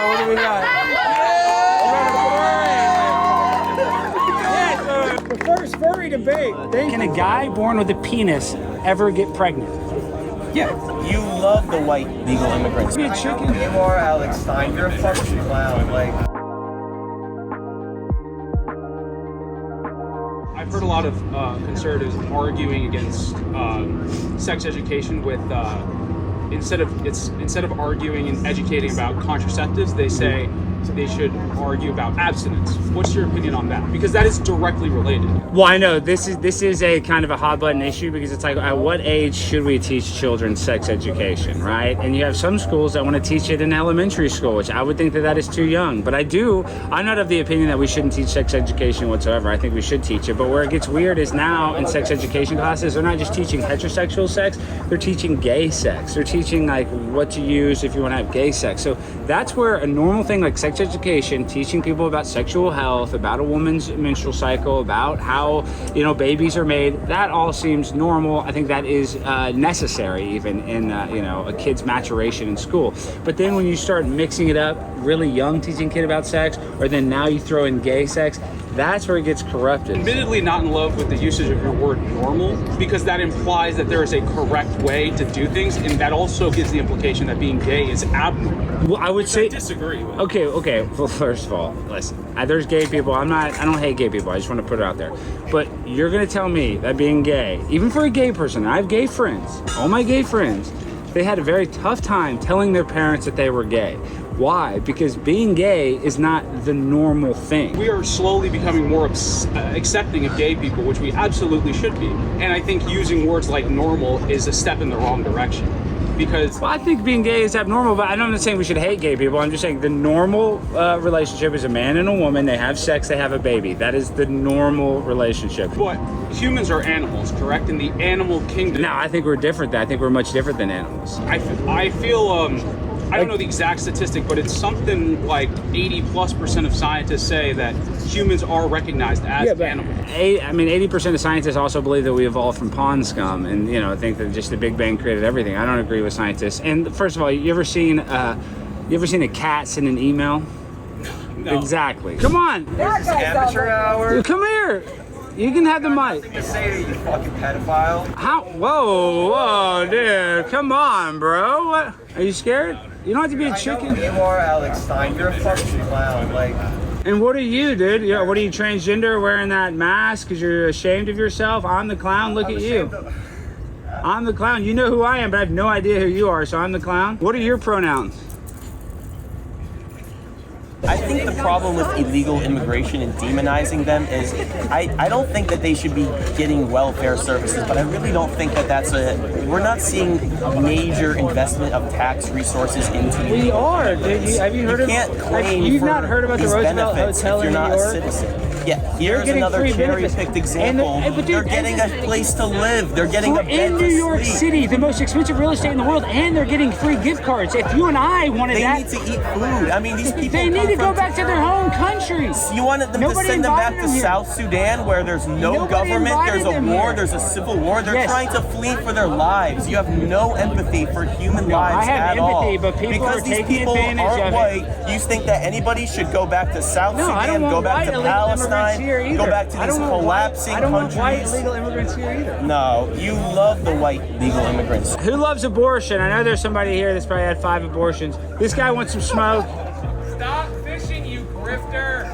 What do we got? The first furry debate. Can a guy born with a penis ever get pregnant? Yeah. You love the white legal immigrants. Be a chicken. You are Alex Stein. You're a fucking clown. Like. I've heard a lot of conservatives arguing against sex education with instead of arguing and educating about contraceptives, they say they should argue about abstinence. What's your opinion on that? Because that is directly related. Well, I know this is a kind of a hot button issue because it's like, at what age should we teach children sex education, right? And you have some schools that want to teach it in elementary school, which I would think that is too young. But I'm not of the opinion that we shouldn't teach sex education whatsoever. I think we should teach it. But where it gets weird is now in sex education classes, they're not just teaching heterosexual sex, they're teaching gay sex. They're teaching like what to use if you want to have gay sex. So that's where a normal thing like sex education, teaching people about sexual health, about a woman's menstrual cycle, about how, babies are made, that all seems normal. I think that is necessary even in, a kid's maturation in school. But then when you start mixing it up really young, teaching a kid about sex, or then now you throw in gay sex, that's where it gets corrupted. Admittedly not in love with the usage of your word normal, because that implies that there is a correct way to do things, and that also gives the implication that being gay is abnormal. Well, I would say I disagree with. Okay. Well, first of all, listen. There's gay people. I don't hate gay people. I just want to put it out there. But you're gonna tell me that being gay, even for a gay person, I have gay friends. All my gay friends, they had a very tough time telling their parents that they were gay. Why? Because being gay is not the normal thing. We are slowly becoming more accepting of gay people, which we absolutely should be. And I think using words like normal is a step in the wrong direction. Because I think being gay is abnormal, but I'm not saying we should hate gay people. I'm just saying the normal relationship is a man and a woman. They have sex, they have a baby. That is the normal relationship. But humans are animals, correct? In the animal kingdom. No, I think we're different. I think we're much different than animals. I feel I don't know the exact statistic, but it's something like 80+% of scientists say that humans are recognized as animals. 80% of scientists also believe that we evolved from pond scum, and think that just the Big Bang created everything. I don't agree with scientists. And first of all, you ever seen a cat send an email? No. Exactly. Come on. This is amateur hour. Come here. You can have the mic. Nothing to say to you, fucking pedophile. How? Whoa, dude. Come on, bro. What? Are you scared? You don't have to be a chicken. You are Alex Stein. You're a fucking clown. Like. And what are you, dude? What are you, transgender, wearing that mask because you're ashamed of yourself? I'm the clown. Look at you. I'm the clown. You know who I am, but I have no idea who you are, so I'm the clown. What are your pronouns? I think the problem with illegal immigration and demonizing them is I don't think that they should be getting welfare services, but I really don't think that we're not seeing major investment of tax resources into you. We are, dude. Have you heard of? Can't claim you've for not heard about the these Roosevelt benefits Hotel if you're in not New York? a citizen. Yeah, here's another cherry-picked example. They're getting a place to live. They're getting a bed in New York City, the most expensive real estate in the world, and they're getting free gift cards. If you and I wanted they need to eat food. I mean, these people. They need to go back to their home countries. You wanted them to send them back to South Sudan, where there's no government, there's a war, there's a civil war. They're trying to flee for their lives. You have no empathy for human lives at all. I have empathy, but people because are these taking people advantage aren't of white. it. You think that anybody should go back to South No, I Sudan, don't go want back white to illegal Palestine, immigrants here either. go back to these collapsing I don't want white countries? illegal immigrants here either. No, you love the white legal immigrants. Who loves abortion? I know there's somebody here that's probably had 5 abortions. This guy wants some smoke. Stop fishing, you grifter.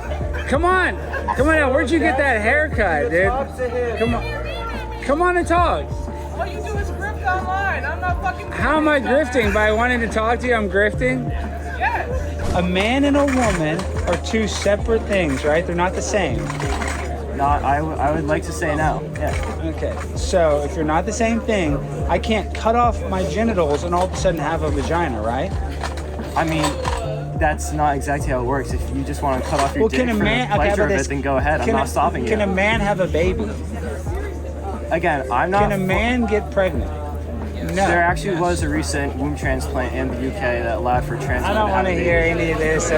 Come on now. Where'd you get that haircut, dude? Come on and talk. All you do is grift online. I'm not fucking. How am I grifting? By wanting to talk to you, I'm grifting? Yes. A man and a woman are 2 separate things, right? They're not the same. I would like to say no. Yeah. Okay, so if you're not the same thing, I can't cut off my genitals and all of a sudden have a vagina, right? I mean, that's not exactly how it works. If you just want to cut off your dick for the pleasure of it, then go ahead. I'm not stopping you. Can a man have a baby? Again, I'm not. Can a man get pregnant? No. There actually was a recent womb transplant in the UK that allowed for trans men I don't want to hear baby. any of this.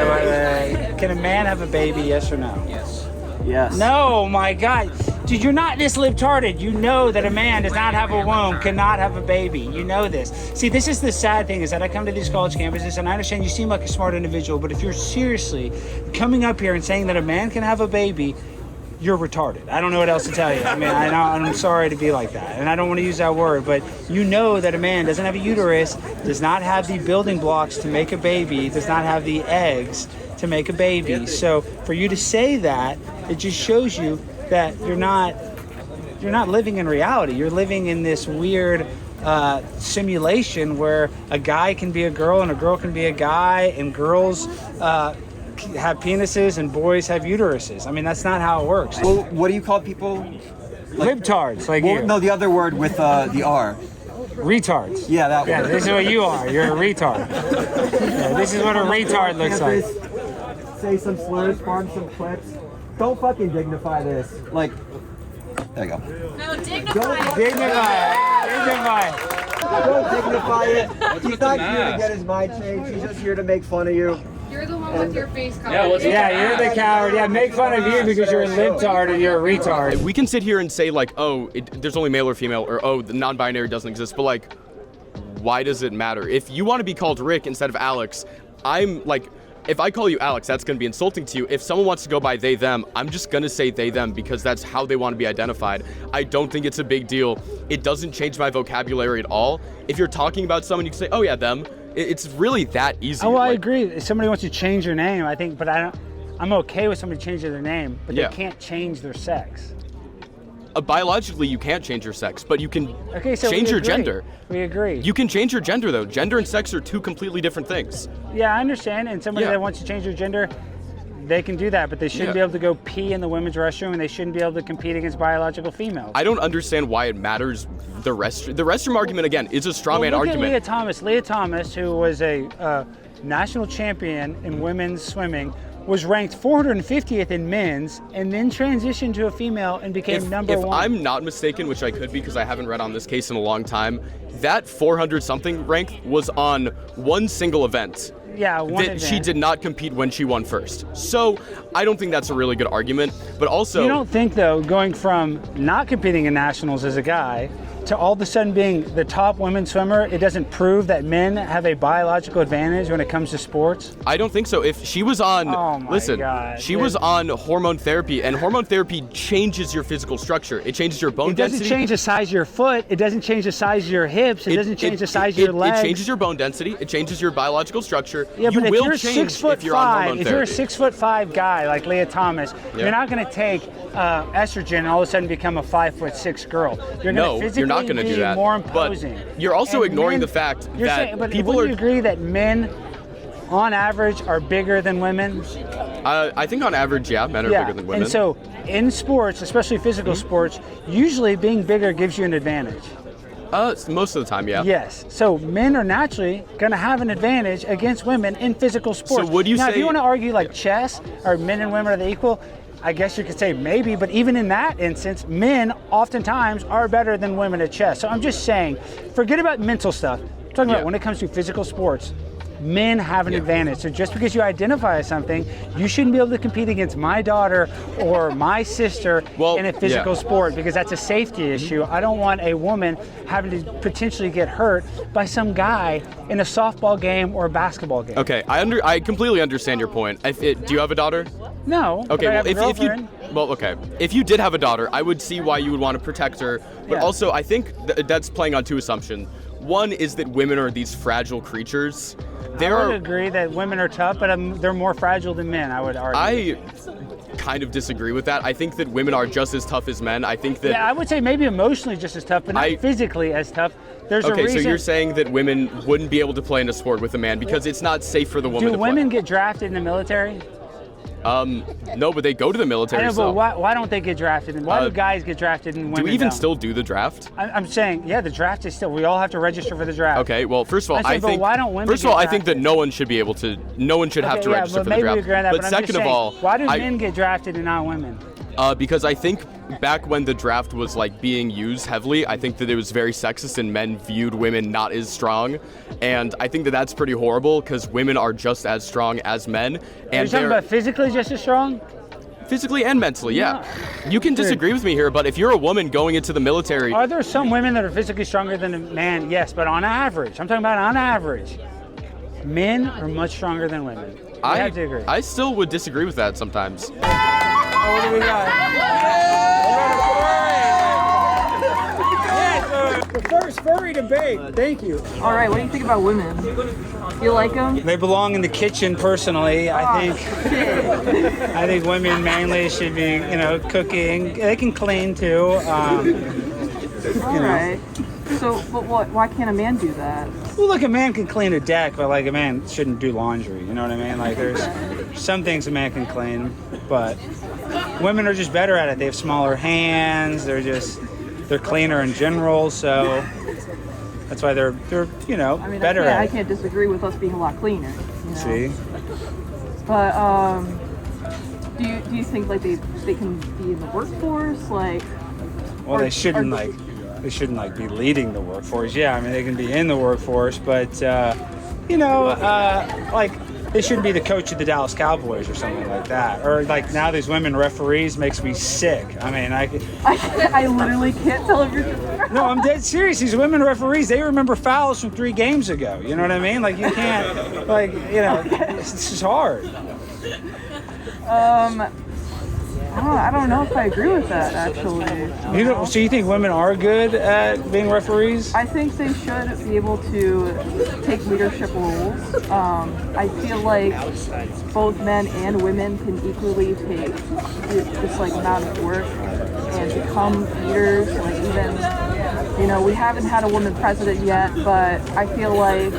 Can a man have a baby, yes or no? Yes. No, my God. Dude, you're not this libtarded. You know that a man does not have a womb, cannot have a baby. You know this. See, this is the sad thing, is that I come to these college campuses, and I understand you seem like a smart individual, but if you're seriously coming up here and saying that a man can have a baby, you're retarded. I don't know what else to tell you. I mean, I'm sorry to be like that, and I don't want to use that word, but you know that a man doesn't have a uterus, does not have the building blocks to make a baby, does not have the eggs to make a baby. So for you to say that, it just shows you that you're not living in reality. You're living in this weird simulation where a guy can be a girl and a girl can be a guy, and girls have penises and boys have uteruses. I mean, that's not how it works. Well, what do you call people? Libtards, like you. No, the other word with the R. Retards. Yeah, that Yeah, one. this is what you are. You're a retard. Yeah, this is what a retard looks like. Say some slurs, farm some clips. Don't fucking dignify this. Like, there you go. No, dignify. Dignify. Don't dignify it. He's not here to get his mind changed. He's just here to make fun of you. You're the one with your face covered. Yeah, you're the coward. Yeah, make fun of you because you're a libtard and you're a retard. We can sit here and say like, oh, there's only male or female, or oh, the non-binary doesn't exist, but like, why does it matter? If you want to be called Rick instead of Alex, I'm like, if I call you Alex, that's going to be insulting to you. If someone wants to go by they, them, I'm just going to say they, them because that's how they want to be identified. I don't think it's a big deal. It doesn't change my vocabulary at all. If you're talking about someone, you can say, oh yeah, them. It's really that easy. Oh, I agree. If somebody wants to change their name, I think, but I'm okay with somebody changing their name, but they can't change their sex. Biologically, you can't change your sex, but you can so change your gender. We agree. You can change your gender, though. Gender and sex are two completely different things. Yeah, I understand. And somebody that wants to change their gender, they can do that, but they shouldn't be able to go pee in the women's restroom, and they shouldn't be able to compete against biological females. I don't understand why it matters. The restroom argument, again, is a straw man argument. Look at Leah Thomas. Leah Thomas, who was a national champion in women's swimming, was ranked 450th in men's, and then transitioned to a female and became number one. If I'm not mistaken, which I could be because I haven't read on this case in a long time, that 400-something rank was on one single event. Yeah, one event. She did not compete when she won first. So I don't think that's a really good argument. But also, you don't think, though, going from not competing in nationals as a guy to all of a sudden being the top women's swimmer, it doesn't prove that men have a biological advantage when it comes to sports? I don't think so. If she was on, she was on hormone therapy, and hormone therapy changes your physical structure. It changes your bone density. It doesn't change the size of your foot. It doesn't change the size of your hips. It doesn't change the size of your legs. It changes your bone density. It changes your biological structure. Yeah, you but will if you're change 6'5", if you're on hormone if you're a therapy. 6'5" guy like Leah Thomas, you're not going to take estrogen and all of a sudden become a 5'6" girl. You're going to physically you're not going to do that. More imposing. But you're also ignoring the fact that people you agree that men, on average, are bigger than women? I think on average, men are bigger than women. And so in sports, especially physical sports, usually being bigger gives you an advantage. Most of the time, yeah. Yes. So men are naturally going to have an advantage against women in physical sports. So would you now, say... if you want to argue like chess, or men and women are the equal, I guess you could say maybe, but even in that instance, men oftentimes are better than women at chess. So I'm just saying, forget about mental stuff. I'm talking about when it comes to physical sports, men have an advantage. So just because you identify as something, you shouldn't be able to compete against my daughter or my sister in a physical sport, because that's a safety issue. I don't want a woman having to potentially get hurt by some guy in a softball game or a basketball game. Okay, I completely understand your point. Do you have a daughter? No. Okay, if you did have a daughter, I would see why you would want to protect her. But also, I think that's playing on two assumptions. One is that women are these fragile creatures. I would agree that women are tough, but they're more fragile than men, I would argue. I kind of disagree with that. I think that women are just as tough as men. I think that... Yeah, I would say maybe emotionally just as tough, but not physically as tough. There's a reason... Okay, so you're saying that women wouldn't be able to play in a sport with a man because it's not safe for the woman to play. Do women get drafted in the military? No, but they go to the military. I know, but why don't they get drafted? Why do guys get drafted and women do we even don't? still do the draft? I'm saying, the draft is still. We all have to register for the draft. Okay, well, first of all, I think. Why don't women first of all, I think that no one should be able to. No one should have to register for the draft. Agree on that, but second of all, why do men get drafted and not women? Because I think back when the draft was being used heavily, I think that it was very sexist and men viewed women not as strong, and I think that that's pretty horrible because women are just as strong as men. And are you talking about physically just as strong? Physically and mentally, yeah. You can disagree with me here, but if you're a woman going into the military... Are there some women that are physically stronger than a man? Yes, but on average. I'm talking about on average. Men are much stronger than women. I have to agree. I still would disagree with that sometimes. What do we got? The first furry debate. Thank you. All right, what do you think about women? You like them? They belong in the kitchen, personally. I think women mainly should be, cooking. They can clean too. All right. So, but why can't a man do that? Well, look, a man can clean a deck, but like a man shouldn't do laundry. You know what I mean? Like there's some things a man can clean, but women are just better at it. They have smaller hands. They're cleaner in general, so that's why they're better at it. I can't disagree with us being a lot cleaner. See? But do you think like they can be in the workforce, like? Well, they shouldn't be leading the workforce. Yeah, I mean they can be in the workforce, but like they shouldn't be the coach of the Dallas Cowboys or something like that. Or like now these women referees makes me sick. I mean I literally can't tell if you're. No, I'm dead serious. These women referees, they remember fouls from 3 games ago. You know what I mean? Like you can't, this is hard. I don't know if I agree with that, actually. So you think women are good at being referees? I think they should be able to take leadership roles. I feel like both men and women can equally take this like amount of work and become leaders. Like even, we haven't had a woman president yet, but I feel like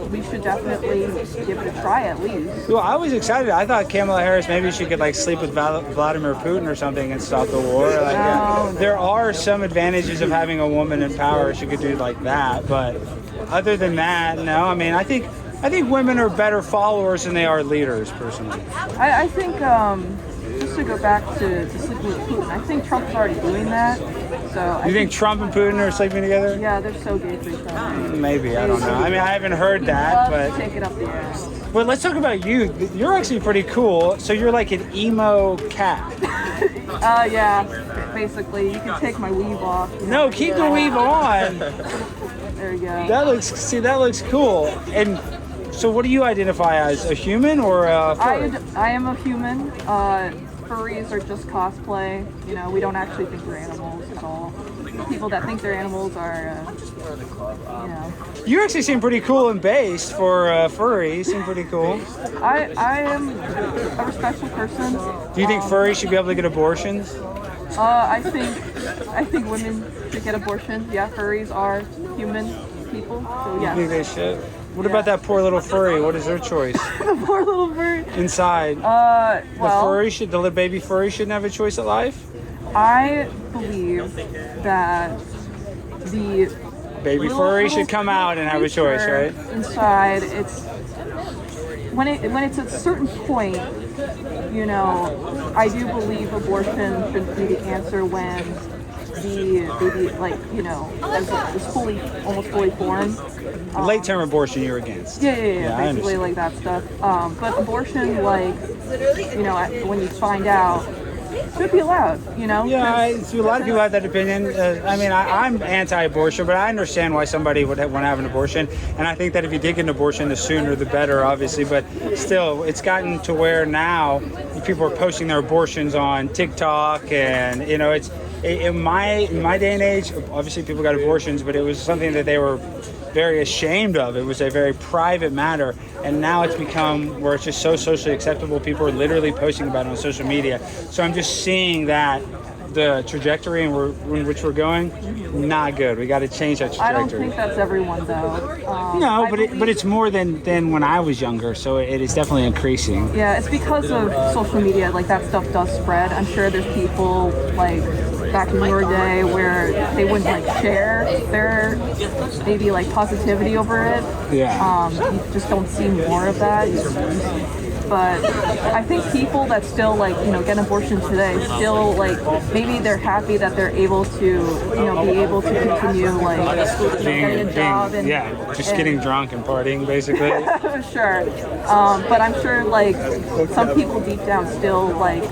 we should definitely give it a try at least. Well, I was excited. I thought Kamala Harris maybe she could like sleep with Vladimir Putin or something and stop the war. There are some advantages of having a woman in power. She could do like that, but other than that, no. I mean, I think women are better followers than they are leaders, personally. I think just to go back to sleeping with Putin, I think Trump's already doing that. So you think Trump and Putin are sleeping together? Yeah, they're so gay for each other. Maybe, I don't know. I mean, I haven't heard that, but take it up the ass. Well, let's talk about you. You're actually pretty cool. So you're like an emo cat. Yeah, basically. You can take my weave off. No, keep the weave on. There you go. That looks cool. And so what do you identify as, a human or a furry? I am a human. Furries are just cosplay. We don't actually think they're animals at all. People that think they're animals are, You actually seem pretty cool and based for furry. You seem pretty cool. I am a respectful person. Do you think furries should be able to get abortions? I think women should get abortions. Yeah, furries are human people, so yeah. You think they should? What about that poor little furry? What is their choice? The poor little furry. Inside. The baby furry shouldn't have a choice at life? I believe that the baby furry should come out and have a choice, right? Inside, it's when it's at a certain point, I do believe abortion should be the answer when the baby, is almost fully formed. Late term abortion you're against. Yeah, basically like that stuff. But abortion, when you find out, should be allowed, Yeah, a lot of people have that opinion. I'm anti-abortion, but I understand why somebody would want to have an abortion. And I think that if you did get an abortion, the sooner the better, obviously. But still, it's gotten to where now people are posting their abortions on TikTok, and it's in my day and age. Obviously, people got abortions, but it was something that they were very ashamed of. It was a very private matter, and now it's become where it's just so socially acceptable. People are literally posting about it on social media. So I'm just seeing that the trajectory in which we're going, not good. We got to change that trajectory. I don't think that's everyone, though. No, but it's more than when I was younger, so it is definitely increasing. Yeah, it's because of social media. Like, that stuff does spread. I'm sure there's people, back in your day where they wouldn't, share their, maybe, positivity over it. Yeah. You just don't see more of that. but I think people that still like, you know, get an abortion today still like maybe they're happy that they're able to, you know, be able to continue like getting a job and getting drunk and partying basically. Sure, but I'm sure like some people deep down still like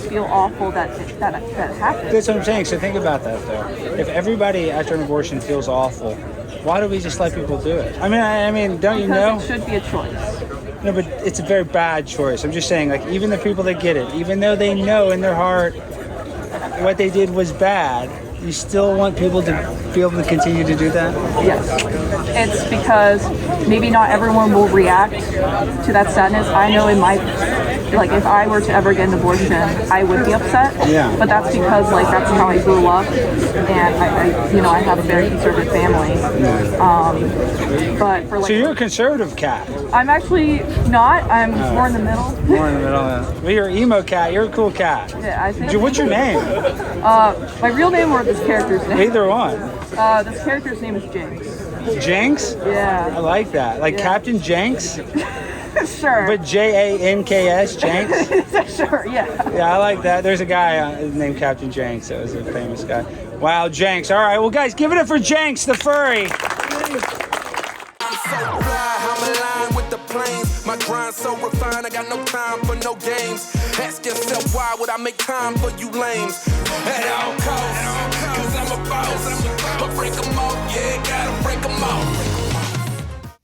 feel awful that happened. That's what I'm saying. So think about that though. If everybody after an abortion feels awful, why do we just let people do it? I mean, don't you know? Because it should be a choice. No, but it's a very bad choice. I'm just saying, like, even the people that get it, even though they know in their heart what they did was bad, you still want people to be able to continue to do that? Yes. It's because maybe not everyone will react to that sadness. I know in my, like, if I were to ever get an abortion, I would be upset. Yeah. But that's because, like, that's how I grew up, and I have a very conservative family. But for like, so you're a conservative cat. I'm actually not. I'm more in the middle. More in the middle. Well, you're an emo cat. You're a cool cat. Yeah, I think. What's your name? My real name or this character's name? Either one. This character's name is Jinx. Jinx? Yeah. I like that. Like Captain Jenks? Sure. But Janks? Jenks? Sure, yeah. Yeah, I like that. There's a guy named Captain Jenks. That was a famous guy. Wow, Jenks. All right, well, guys, give it up for Jenks, the furry. I'm so fly, I'm aligned with the planes. My grind so refined, I got no time for no games. Ask yourself why would I make time for you lames? At all costs, cause I'm a boss. I'll break them off, yeah, gotta break them off.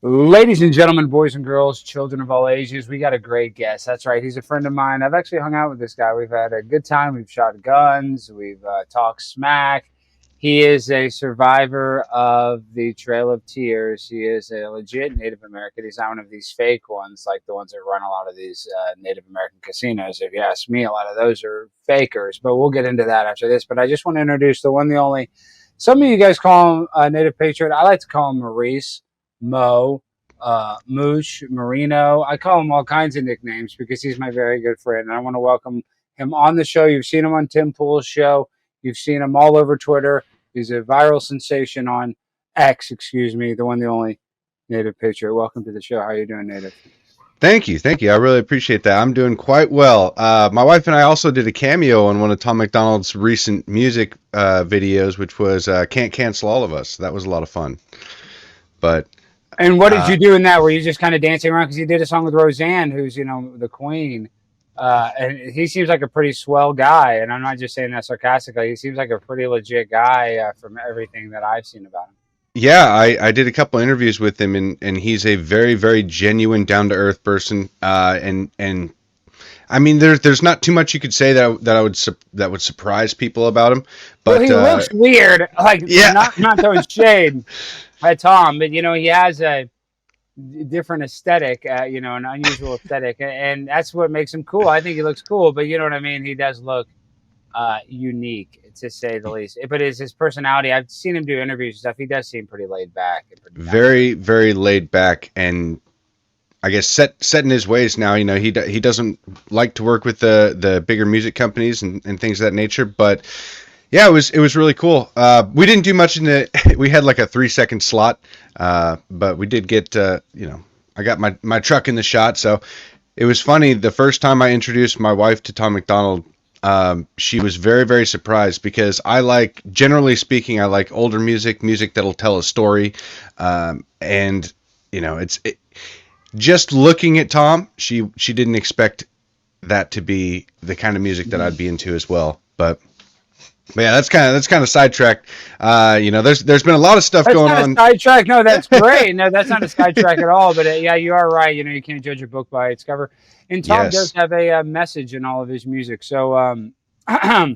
Ladies and gentlemen, boys and girls, children of all ages, we got a great guest. That's right, he's a friend of mine. I've actually hung out with this guy. We've had a good time. We've shot guns. We've talked smack. He is a survivor of the Trail of Tears. He is a legit Native American. He's not one of these fake ones, like the ones that run a lot of these Native American casinos. If you ask me, a lot of those are fakers, but we'll get into that after this. But I just want to introduce the one, the only. Some of you guys call him Native Patriot. I like to call him Maurice, Mo, Mooch, Marino. I call him all kinds of nicknames because he's my very good friend. And I want to welcome him on the show. You've seen him on Tim Pool's show. You've seen him all over Twitter. He's a viral sensation on X, the one, the only Native Patriot. Welcome to the show. How are you doing, Native? Thank you. I really appreciate that. I'm doing quite well. My wife and I also did a cameo on one of Tom MacDonald's recent music videos, which was Can't Cancel All of Us. That was a lot of fun. And what did you do in that? Were you just kind of dancing around? Because you did a song with Roseanne, who's, the queen. And he seems like a pretty swell guy. And I'm not just saying that sarcastically. He seems like a pretty legit guy from everything that I've seen about him. Yeah, I did a couple interviews with him, and he's a very, very genuine, down-to-earth person. And I mean, there's not too much you could say that would surprise people about him. But well, he looks weird. Like, not throwing shade at Tom, but he has a different aesthetic, an unusual aesthetic, and that's what makes him cool. I think he looks cool, but you know what I mean? He does look unique, to say the least. But his personality, I've seen him do interviews and stuff, he does seem pretty laid back. And pretty very, very laid back, and I guess set in his ways now. He doesn't like to work with the bigger music companies and things of that nature, but yeah, it was really cool. We didn't do much we had like a 3-second slot, but we did get, I got my truck in the shot. So it was funny. The first time I introduced my wife to Tom MacDonald, she was very, very surprised because generally speaking, I like older music that'll tell a story. And just looking at Tom, she didn't expect that to be the kind of music that I'd be into as well. But yeah, that's kind of sidetracked. There's been a lot of stuff going on. Sidetrack? No, that's great. No, that's not a sidetrack at all. But yeah, you are right. You can't judge a book by its cover. And Tom does have a message in all of his music. So I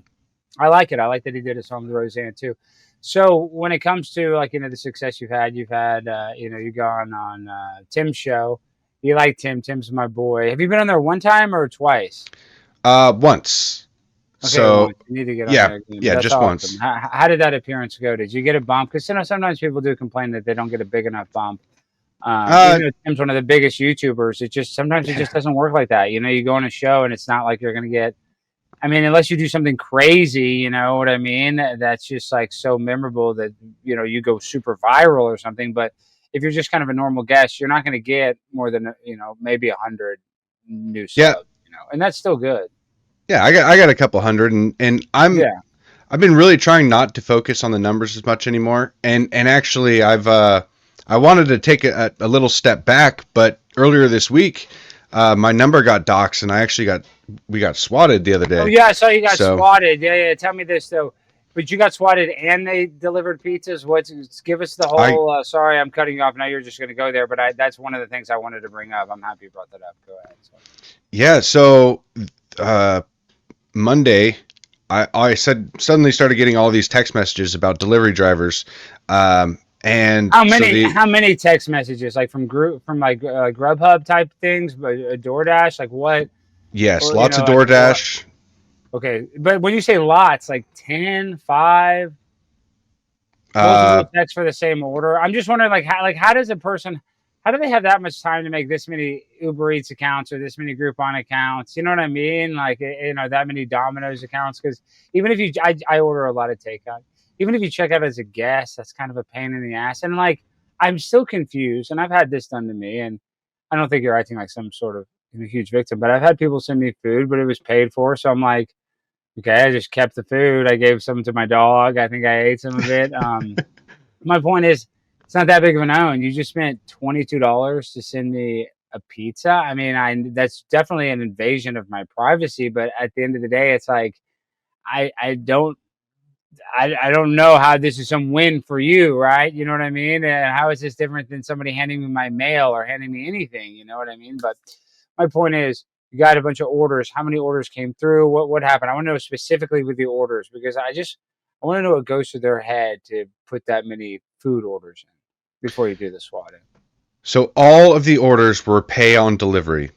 like it. I like that he did a song with Roseanne too. So when it comes to the success you've had, you've gone on Tim's show. You like Tim. Tim's my boy. Have you been on there one time or twice? Once. Okay, So you need to get on there again. Yeah, That's just awesome. once. How did that appearance go? Did you get a bump? Because sometimes people do complain that they don't get a big enough bump. Even though Tim's one of the biggest YouTubers, sometimes it just doesn't work like that. You go on a show and it's not like you're gonna get. I mean, unless you do something crazy, you know what I mean? That's just so memorable that you go super viral or something. But if you're just kind of a normal guest, you're not going to get more than maybe 100 new Yeah. subs, and that's still good. Yeah, I got a couple hundred, and I've been really trying not to focus on the numbers as much anymore. And actually, I wanted to take a little step back, but earlier this week, my number got doxxed, and we got swatted the other day. Oh yeah, I saw you got swatted. Yeah. Tell me this though, but you got swatted and they delivered pizzas. Give us the whole. Sorry, I'm cutting you off. Now you're just going to go there, but that's one of the things I wanted to bring up. I'm happy you brought that up. Go ahead. Yeah. So Monday, I suddenly started getting all these text messages about delivery drivers. And how many text messages, like from Grubhub type things, but DoorDash, like what? Yes, lots of DoorDash. Okay, but when you say lots, like 10, 5, multiple texts for the same order. I'm just wondering, how does a person, how do they have that much time to make this many Uber Eats accounts or this many Groupon accounts? You know what I mean? That many Domino's accounts. Because even if I order a lot of takeout. Even if you check out as a guest, that's kind of a pain in the ass. And I'm still confused, and I've had this done to me, and I don't think you're acting like some sort of huge victim, but I've had people send me food, but it was paid for. So I'm like, okay, I just kept the food. I gave some to my dog. I think I ate some of it. My point is, it's not that big of an own. You just spent $22 to send me a pizza. I mean, that's definitely an invasion of my privacy, but at the end of the day, it's like, I don't know how this is some win for you, right? You know what I mean? And how is this different than somebody handing me my mail or handing me anything? You know what I mean? But my point is, you got a bunch of orders. How many orders came through? What happened? I want to know specifically with the orders, because I want to know what goes through their head to put that many food orders in before you do the swatting. So all of the orders were pay on delivery.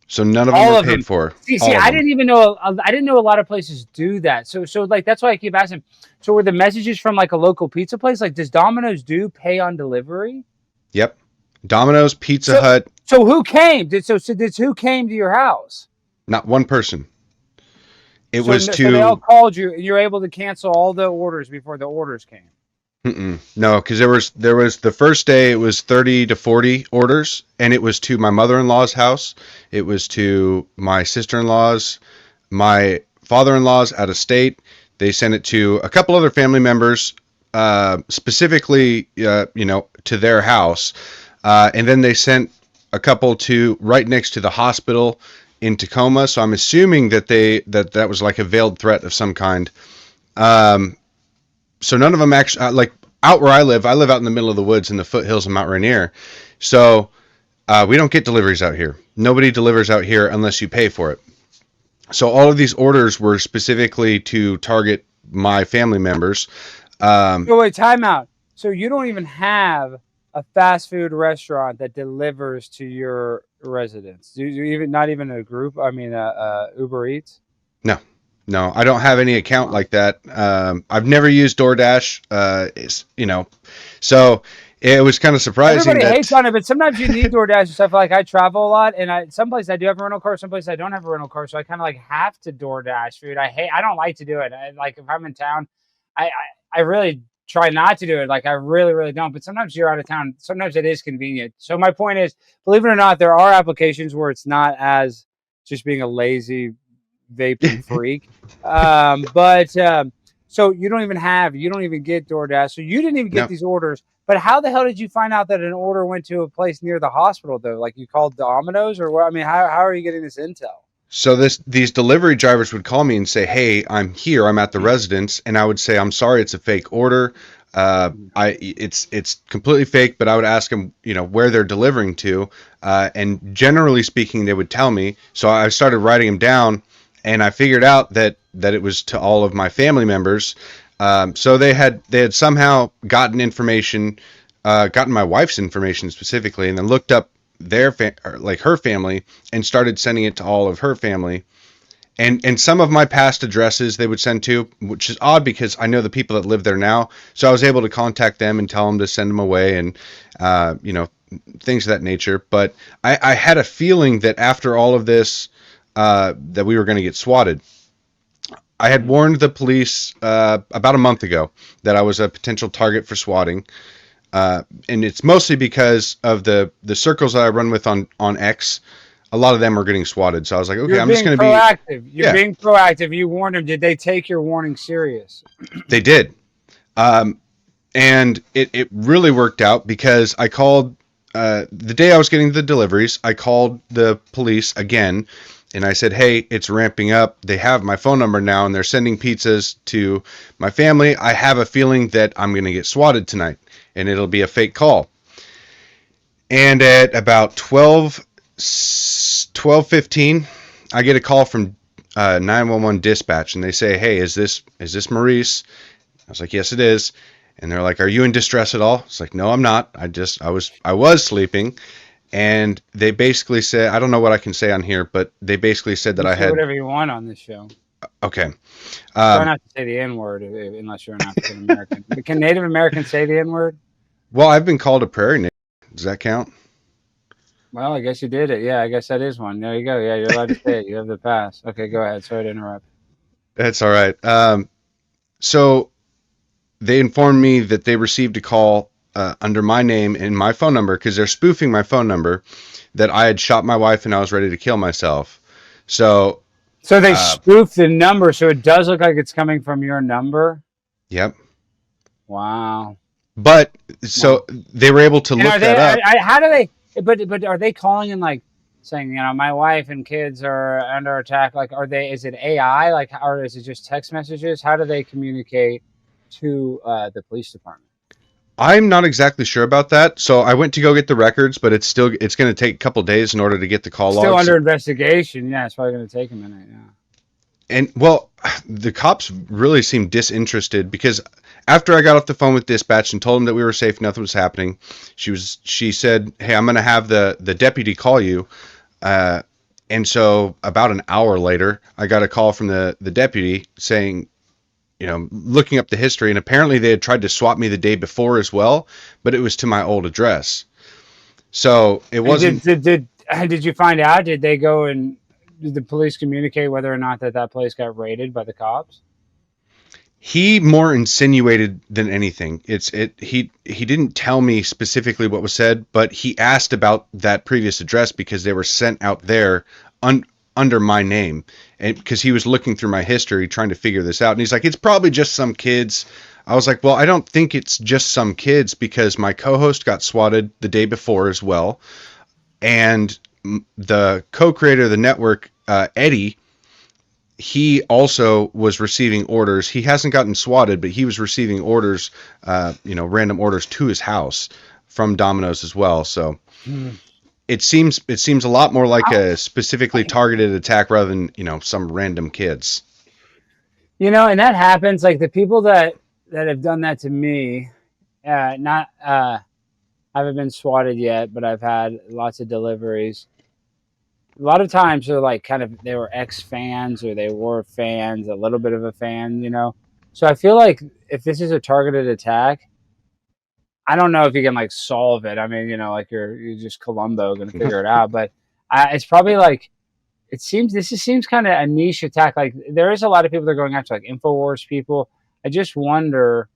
So none of them were paid for. See, I didn't even know. I didn't know a lot of places do that. So that's why I keep asking. So were the messages from like a local pizza place? Like, does Domino's do pay on delivery? Yep, Domino's, Pizza Hut. So who came? Who came to your house? Not one person. So they all called you, and you're able to cancel all the orders before the orders came. No, because there was the first day it was 30 to 40 orders, and it was to my mother-in-law's house, it was to my sister-in-law's, my father-in-law's out of state. They sent it to a couple other family members, specifically, to their house, and then they sent a couple to right next to the hospital in Tacoma. So I'm assuming that that was like a veiled threat of some kind. So none of them actually, out where I live out in the middle of the woods in the foothills of Mount Rainier. So we don't get deliveries out here. Nobody delivers out here unless you pay for it. So all of these orders were specifically to target my family members. Wait, time out. So you don't even have a fast food restaurant that delivers to your residence? Do you not even a group? I mean, Uber Eats? No, I don't have any account like that. I've never used DoorDash. So it was kind of surprising. Everybody hates on it, but sometimes you need DoorDash and stuff. Like, I travel a lot, and some places I do have a rental car, some places I don't have a rental car, so I kind of have to DoorDash food. I don't like to do it. If I'm in town, I really try not to do it. I really, really don't. But sometimes you're out of town. Sometimes it is convenient. So my point is, believe it or not, there are applications where it's not as just being a lazy vaping freak. So you don't even get DoorDash. So you didn't even get these orders. But how the hell did you find out that an order went to a place near the hospital, though? Like, you called Domino's, or what? I mean, how are you getting this intel? So these delivery drivers would call me and say, "Hey, I'm here. I'm at the residence," and I would say, "I'm sorry, it's a fake order. It's completely fake." But I would ask them, where they're delivering to, and generally speaking, they would tell me. So I started writing them down, and I figured out that it was to all of my family members. So they had somehow gotten information, gotten my wife's information specifically, and then looked up her family and started sending it to all of her family. And some of my past addresses they would send to, which is odd because I know the people that live there now. So I was able to contact them and tell them to send them away, and things of that nature. But I had a feeling that after all of this, that we were going to get swatted. I had warned the police about a month ago that I was a potential target for swatting. And it's mostly because of the circles that I run with on X. a lot of them were getting swatted. So I was like, okay, You're I'm just being going to proactive. be. You're being proactive. You warned them. Did they take your warning serious? They did. And it really worked out because I called the day I was getting the deliveries. I called the police again, and I said, "Hey, it's ramping up. They have my phone number now, and they're sending pizzas to my family. I have a feeling that I'm going to get swatted tonight, and it'll be a fake call." And at about 12:15, I get a call from 911 dispatch, and they say, "Hey, is this Maurice?" I was like, "Yes, it is." And they're like, "Are you in distress at all?" It's like, "No, I'm not. I was sleeping." And they basically said, I don't know what I can say on here, but they basically said that I had whatever you want on this show. Okay. Try not to say the N-word unless you're an African American. But can Native Americans say the N-word? Well, I've been called a prairie native. Does that count? Well, I guess you did it. Yeah, I guess that is one. There you go. Yeah, you're allowed to say it. You have the pass. Okay, go ahead. Sorry to interrupt. That's all right. So they informed me that they received a call under my name and my phone number because they're spoofing my phone number, that I had shot my wife and I was ready to kill myself. So they spoofed the number, so it does look like it's coming from your number? Yep. Wow. But so they were able to look that up. How do they? But are they calling and like saying, my wife and kids are under attack? Like, is it AI? Like, or is it just text messages? How do they communicate to the police department? I'm not exactly sure about that. So I went to go get the records, but it's going to take a couple days in order to get the call logs. Still under investigation. Yeah, it's probably going to take a minute. Yeah. And well, the cops really seemed disinterested because after I got off the phone with dispatch and told them that we were safe, nothing was happening, she said, "Hey, I'm going to have the deputy call you." And so about an hour later, I got a call from the deputy saying, looking up the history, and apparently they had tried to swap me the day before as well, but it was to my old address. So it wasn't. Did you find out? Did they go and did the police communicate whether or not that place got raided by the cops? He more insinuated than anything. He didn't tell me specifically what was said, but he asked about that previous address because they were sent out there under my name, and because he was looking through my history trying to figure this out, and he's like, "It's probably just some kids." I was like, "Well, I don't think it's just some kids because my co-host got swatted the day before as well, and the co-creator of the network, Eddie, he also was receiving orders. He hasn't gotten swatted, but he was receiving orders, random orders to his house from Domino's as well. So it seems a lot more like a specifically targeted attack rather than, some random kids. And that happens. Like the people that have done that to me, I haven't been swatted yet, but I've had lots of deliveries. A lot of times they're like they were ex-fans or they were fans, a little bit of a fan, So I feel like if this is a targeted attack, I don't know if you can like solve it. I mean, you're just Columbo going to figure it out, but it's probably like, seems kind of a niche attack. Like there is a lot of people that are going after like InfoWars people. I just wonder,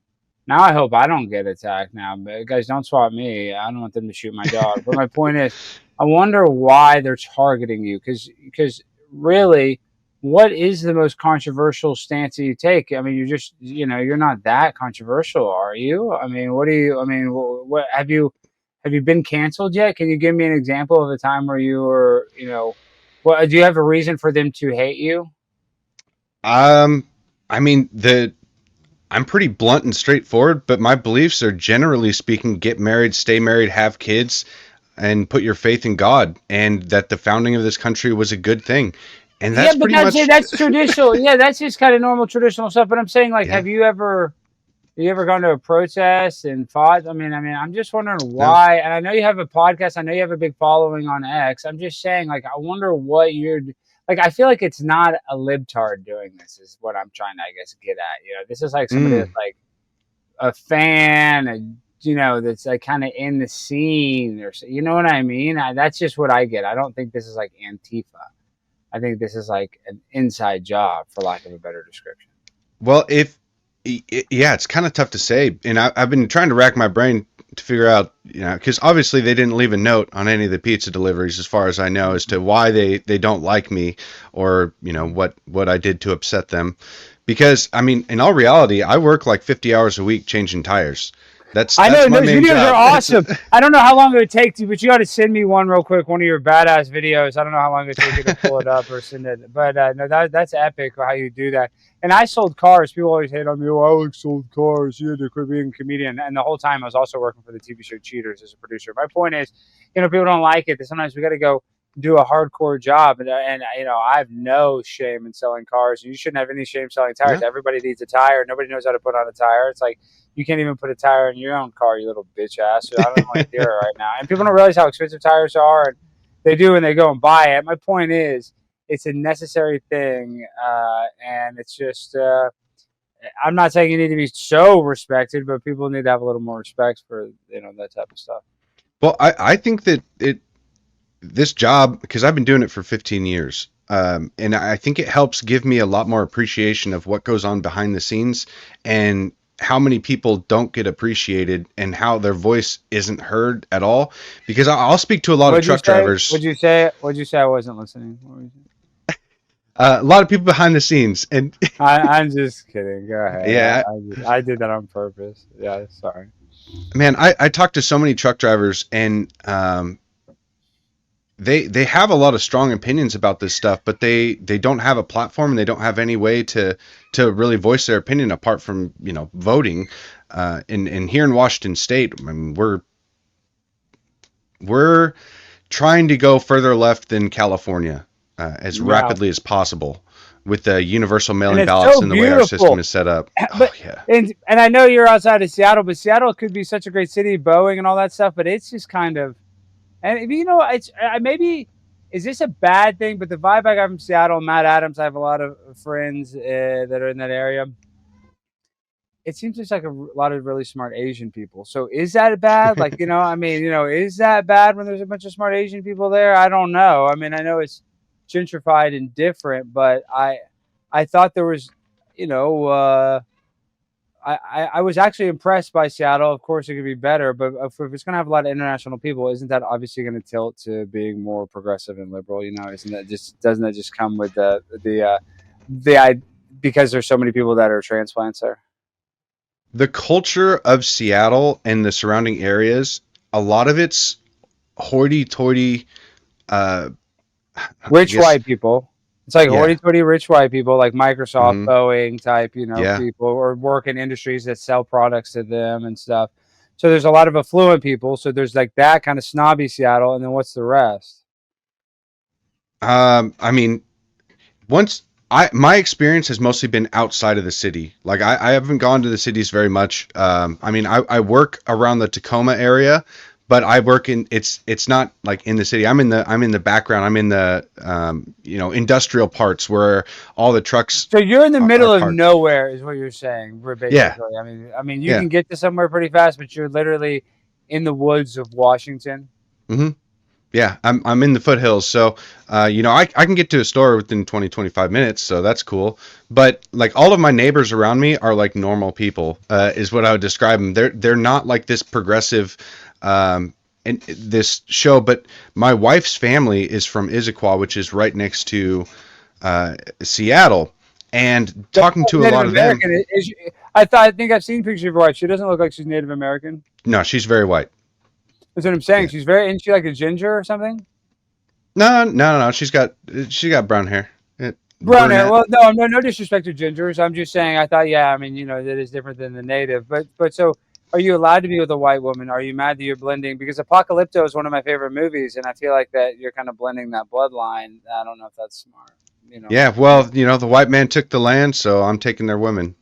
now I hope I don't get attacked now, but guys, don't swat me. I don't want them to shoot my dog. But my point is, I wonder why they're targeting you. Because really, what is the most controversial stance that you take? I mean, you're just, you're not that controversial, are you? I mean, what have you been canceled yet? Can you give me an example of a time where you were, do you have a reason for them to hate you? I mean, I'm pretty blunt and straightforward, but my beliefs are generally speaking, get married, stay married, have kids, and put your faith in God, and that the founding of this country was a good thing. And that's pretty much... that's traditional. Yeah, that's just kind of normal traditional stuff. But I'm saying, like, have you ever gone to a protest and fought? I mean, I'm just wondering why. No. And I know you have a podcast. I know you have a big following on X. I'm just saying, like, I wonder what you're... Like, I feel like it's not a libtard doing this is what I'm trying to, I guess, get at. This is like somebody that's like a fan, that's like kind of in the scene, or you know what I mean? That's just what I get. I don't think this is like Antifa. I think this is like an inside job, for lack of a better description. Well, it's kind of tough to say. And I've been trying to rack my brain to figure out, because obviously they didn't leave a note on any of the pizza deliveries, as far as I know, as to why they don't like me, or what I did to upset them. Because I mean, in all reality, I work like 50 hours a week changing tires. I know my those main videos job. are awesome. I don't know how long it would take to, but you got to send me one real quick, one of your badass videos. I don't know how long it would take you to pull it up or send it, but no, that's epic how you do that. And I sold cars. People always hate on me. Oh, Alex sold cars. You had to quit being a comedian. And the whole time I was also working for the TV show Cheaters as a producer. My point is, people don't like it. Sometimes we got to go do a hardcore job, and I have no shame in selling cars. You shouldn't have any shame selling tires. Yeah. Everybody needs a tire. Nobody knows how to put on a tire. It's like, you can't even put a tire in your own car, you little bitch ass. So I don't want to hear it right now. And people don't realize how expensive tires are, and they do when they go and buy it. My point is, it's a necessary thing, and it's just, I'm not saying you need to be so respected, but people need to have a little more respect for, that type of stuff. Well, I think that this job, because I've been doing it for 15 years, and I think it helps give me a lot more appreciation of what goes on behind the scenes, and how many people don't get appreciated, and how their voice isn't heard at all. Because I'll speak to a lot of truck drivers. What'd you say? I wasn't listening. What were you saying? A lot of people behind the scenes, and I'm just kidding. Go ahead. Yeah, I did that on purpose. Yeah, sorry. Man, I talked to so many truck drivers, and they have a lot of strong opinions about this stuff, but they don't have a platform, and they don't have any way to really voice their opinion apart from voting. And here in Washington State, I mean, we're trying to go further left than California as rapidly as possible, with the universal mail-in ballots and the way our system is set up. But, and I know you're outside of Seattle, but Seattle could be such a great city, Boeing and all that stuff, but it's just kind of, and it's maybe, is this a bad thing? But the vibe I got from Seattle, Matt Adams, I have a lot of friends that are in that area. It seems just like a lot of really smart Asian people. So is that bad? Like, is that bad when there's a bunch of smart Asian people there? I don't know. I mean, I know it's gentrified and different, but I thought there was, I was actually impressed by Seattle. Of course, it could be better, but if it's going to have a lot of international people, isn't that obviously going to tilt to being more progressive and liberal? Doesn't that just come with the because there's so many people that are transplants there? The culture of Seattle and the surrounding areas, a lot of it's hoity-toity, rich white people. It's like hoity-toity rich white people, like Microsoft, Boeing type, people, or work in industries that sell products to them and stuff. So there's a lot of affluent people. So there's like that kind of snobby Seattle, and then what's the rest? I mean, my experience has mostly been outside of the city. Like I haven't gone to the cities very much. I mean, I work around the Tacoma area, but I work in it's not like in the city. I'm in the background. I'm in the industrial parts where all the trucks. So you're in the middle of nowhere, is what you're saying. Basically. Yeah. I mean, you can get to somewhere pretty fast, but you're literally in the woods of Washington. Mm-hmm. Yeah, I'm in the foothills, so I can get to a store within 20-25 minutes, so that's cool. But like all of my neighbors around me are like normal people, is what I would describe them. They're not like this progressive in this show. But my wife's family is from Issaquah, which is right next to Seattle, and talking to a lot of them. I think I've seen pictures of your wife. She doesn't look like she's Native American. No, she's very white. That's what I'm saying. Yeah. Isn't she like a ginger or something? No. She's got brown hair. Brown hair. Well, no disrespect to gingers. I'm just saying. I thought, that is different than the native. But so, are you allowed to be with a white woman? Are you mad that you're blending? Because Apocalypto is one of my favorite movies, and I feel like that you're kind of blending that bloodline. I don't know if that's smart. Yeah. Well, the white man took the land, so I'm taking their women.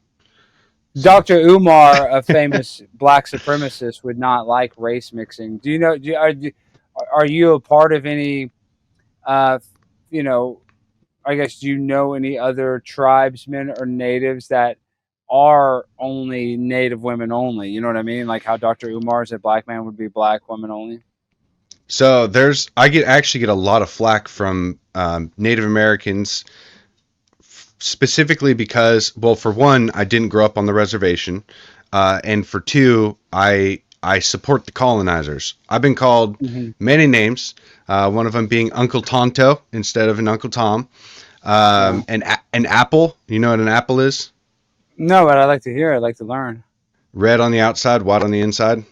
Dr. Umar, a famous black supremacist, would not like race mixing. Do you know? Are you a part of any? I guess do you know any other tribesmen or natives that are only Native women only? You know what I mean? Like how Dr. Umar said black man would be black women only. So I actually get a lot of flack from Native Americans. Specifically because, well, for one, I didn't grow up on the reservation, and for two, I I support the colonizers. I've been called many names, one of them being Uncle Tonto instead of an Uncle Tom. An apple. You know what an apple is? No, but I like to hear. I like to learn. Red on the outside, white on the inside.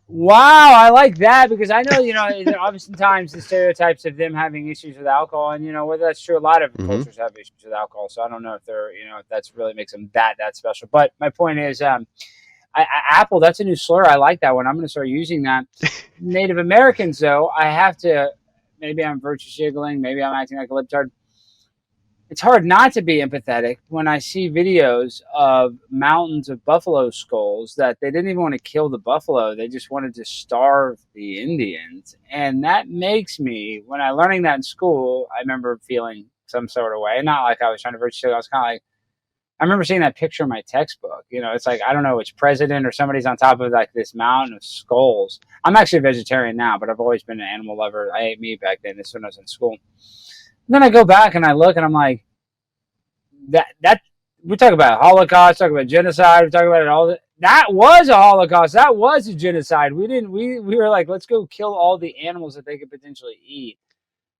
Wow, I like that because I know, oftentimes the stereotypes of them having issues with alcohol, and whether that's true, a lot of cultures have issues with alcohol. So I don't know if they're, if that's really makes them that special. But my point is, apple, that's a new slur. I like that one. I'm going to start using that. Native Americans, though, I have to. Maybe I'm virtue signaling. Maybe I'm acting like a libtard. It's hard not to be empathetic when I see videos of mountains of buffalo skulls that they didn't even want to kill the buffalo. They just wanted to starve the Indians. And that makes me, when I learning that in school, I remember feeling some sort of way. Not like I was trying to virtue signal. I was kind of like, I remember seeing that picture in my textbook. It's like, I don't know, it's president or somebody's on top of like this mountain of skulls. I'm actually a vegetarian now, but I've always been an animal lover. I ate meat back then. This when I was in school. And then I go back and I look and I'm like, that we talk about Holocaust, talk about genocide, we talk about it all. That was a Holocaust. That was a genocide. We were like, let's go kill all the animals that they could potentially eat.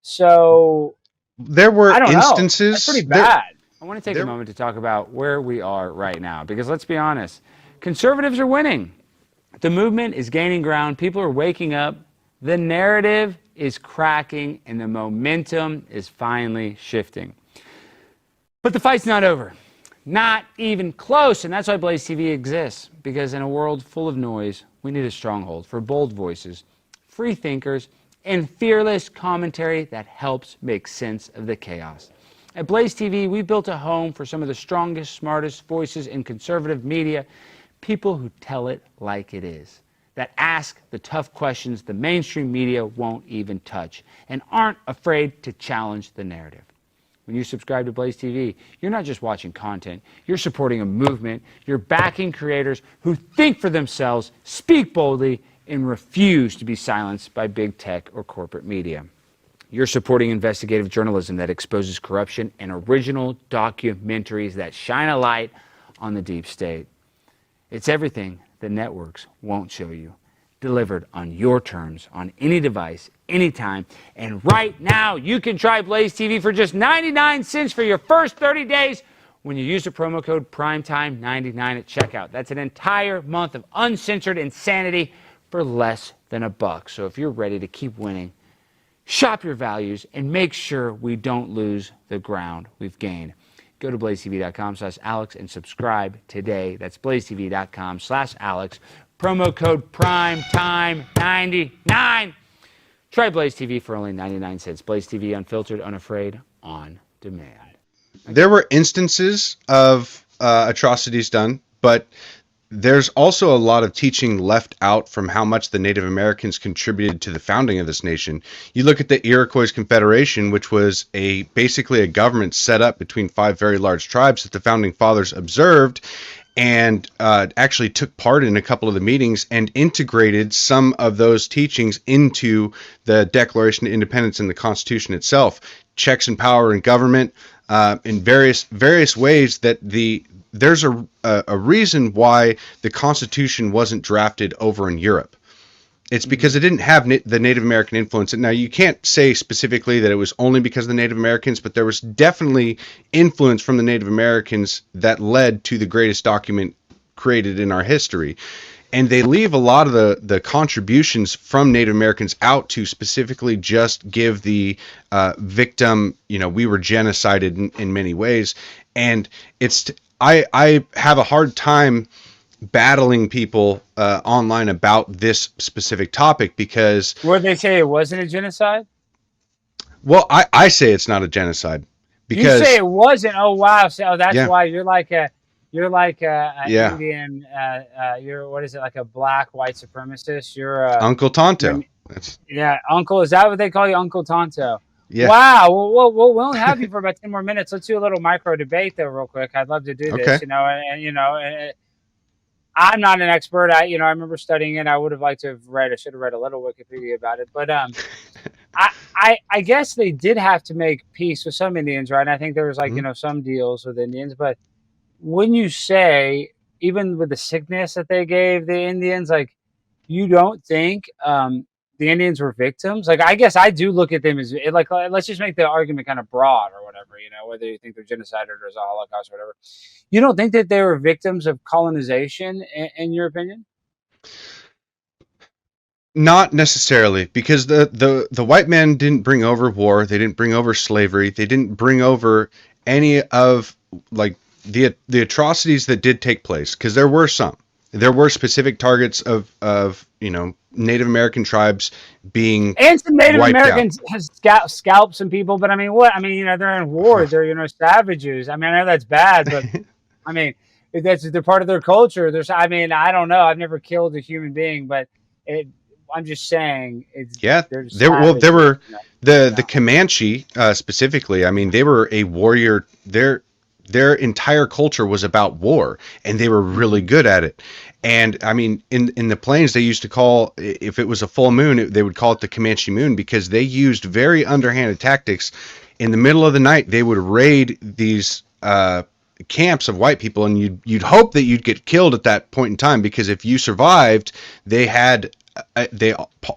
So there were instances. That's pretty bad. I want to take a moment to talk about where we are right now because let's be honest, conservatives are winning. The movement is gaining ground. People are waking up. The narrative is cracking and the momentum is finally shifting. But the fight's not over. Not even close. And that's why Blaze TV exists. Because in a world full of noise, we need a stronghold for bold voices, free thinkers, and fearless commentary that helps make sense of the chaos. At Blaze TV, we built a home for some of the strongest, smartest voices in conservative media, people who tell it like it is, that ask the tough questions the mainstream media won't even touch, and aren't afraid to challenge the narrative. When you subscribe to Blaze TV, you're not just watching content, you're supporting a movement, you're backing creators who think for themselves, speak boldly, and refuse to be silenced by big tech or corporate media. You're supporting investigative journalism that exposes corruption and original documentaries that shine a light on the deep state. It's everything the networks won't show you, delivered on your terms, on any device, anytime. And right now, you can try Blaze TV for just 99 cents for your first 30 days when you use the promo code PRIMETIME99 at checkout. That's an entire month of uncensored insanity for less than $1. So if you're ready to keep winning, shop your values and make sure we don't lose the ground we've gained. Go to blazetv.com/Alex and subscribe today. That's blazetv.com/Alex. Promo code PRIMETIME99. Try Blaze TV for only 99 cents. Blaze TV, unfiltered, unafraid, on demand. There were instances of atrocities done, but there's also a lot of teaching left out from how much the Native Americans contributed to the founding of this nation. You look at the Iroquois Confederation, which was basically a government set up between 5 very large tribes that the founding fathers observed and actually took part in a couple of the meetings and integrated some of those teachings into the Declaration of Independence and the Constitution itself. Checks and power in government, in various ways that there's a reason why the Constitution wasn't drafted over in Europe. It's because it didn't have the Native American influence. Now, you can't say specifically that it was only because of the Native Americans, but there was definitely influence from the Native Americans that led to the greatest document created in our history. And they leave a lot of the contributions from Native Americans out to specifically just give the victim, we were genocided in many ways. And I have a hard time battling people online about this specific topic because... Would they say it wasn't a genocide? Well, I say it's not a genocide. Because you say it wasn't? Oh, wow. So that's why you're like an Yeah. Indian, you're, what is it, like a black white supremacist? You're Uncle Tonto. Uncle. Is that what they call you, Uncle Tonto? Yeah. Wow. Well, we'll only have you for about 10 more minutes. Let's do a little micro debate though, real quick. I'd love to do this. I'm not an expert. I remember studying it. I would have liked to have read. I should have read a little Wikipedia about it. But I guess they did have to make peace with some Indians, right? And I think there was some deals with Indians. But when you say even with the sickness that they gave the Indians, like, you don't think the Indians were victims? Like, I guess I do look at them as like, let's just make the argument kind of broad or whatever, you know, whether you think they're genocided or it's a Holocaust or whatever. You don't think that they were victims of colonization, in your opinion? Not necessarily, because the white man didn't bring over war. They didn't bring over slavery. They didn't bring over any of like the atrocities that did take place. Because there were some. There were specific targets of Native American tribes being and some Native wiped Americans has scalped some people. But I mean, what? I mean, they're in war. They're savages. I mean, I know that's bad, but I mean, they're part of their culture. I mean, I don't know. I've never killed a human being, but I'm just saying. There were the Comanche specifically. I mean, they were a warrior. Their entire culture was about war, and they were really good at it. And I mean, in the plains, they used to call, if it was a full moon, they would call it the Comanche moon, because they used very underhanded tactics. In the middle of the night, they would raid these camps of white people, and you'd hope that you'd get killed at that point in time, because if you survived, they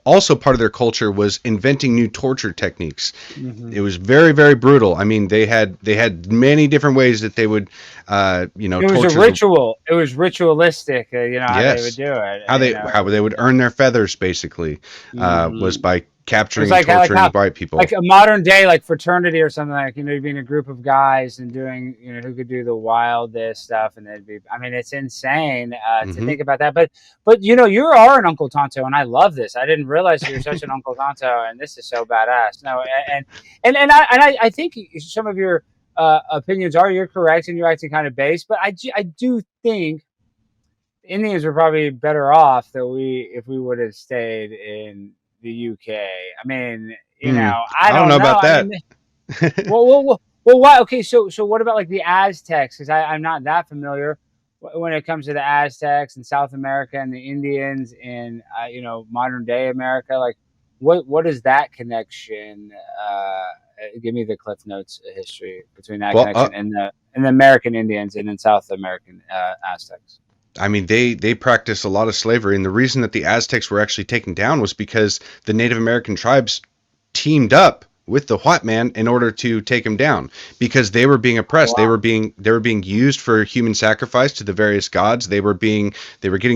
also, part of their culture was inventing new torture techniques. Mm-hmm. It was very, very brutal. I mean, they had many different ways that they would it was a ritual. It was ritualistic, how they would do it. How they would earn their feathers, basically, was by capturing and torturing white people. Like a modern day, like fraternity or something, like, being a group of guys and doing, who could do the wildest stuff. And it's insane to think about that. But you are an Uncle Tonto, and I love this. I didn't realize you were such an Uncle Tonto, and this is so badass. No, and I think some of your opinions you're correct, and you're acting kind of base, but I do think Indians were probably better off if we would have stayed in the UK. I mean, I don't know about that. I mean, well, why? Okay, so what about like the Aztecs? Because I'm not that familiar when it comes to the Aztecs in South America and the Indians in modern day America. Like, what is that connection? Give me the Cliff Notes history between that connection and the American Indians and then South American Aztecs. I mean, they practiced a lot of slavery, and the reason that the Aztecs were actually taken down was because the Native American tribes teamed up with the white man in order to take him down, because they were being oppressed. Wow. They were being used for human sacrifice to the various gods. They were getting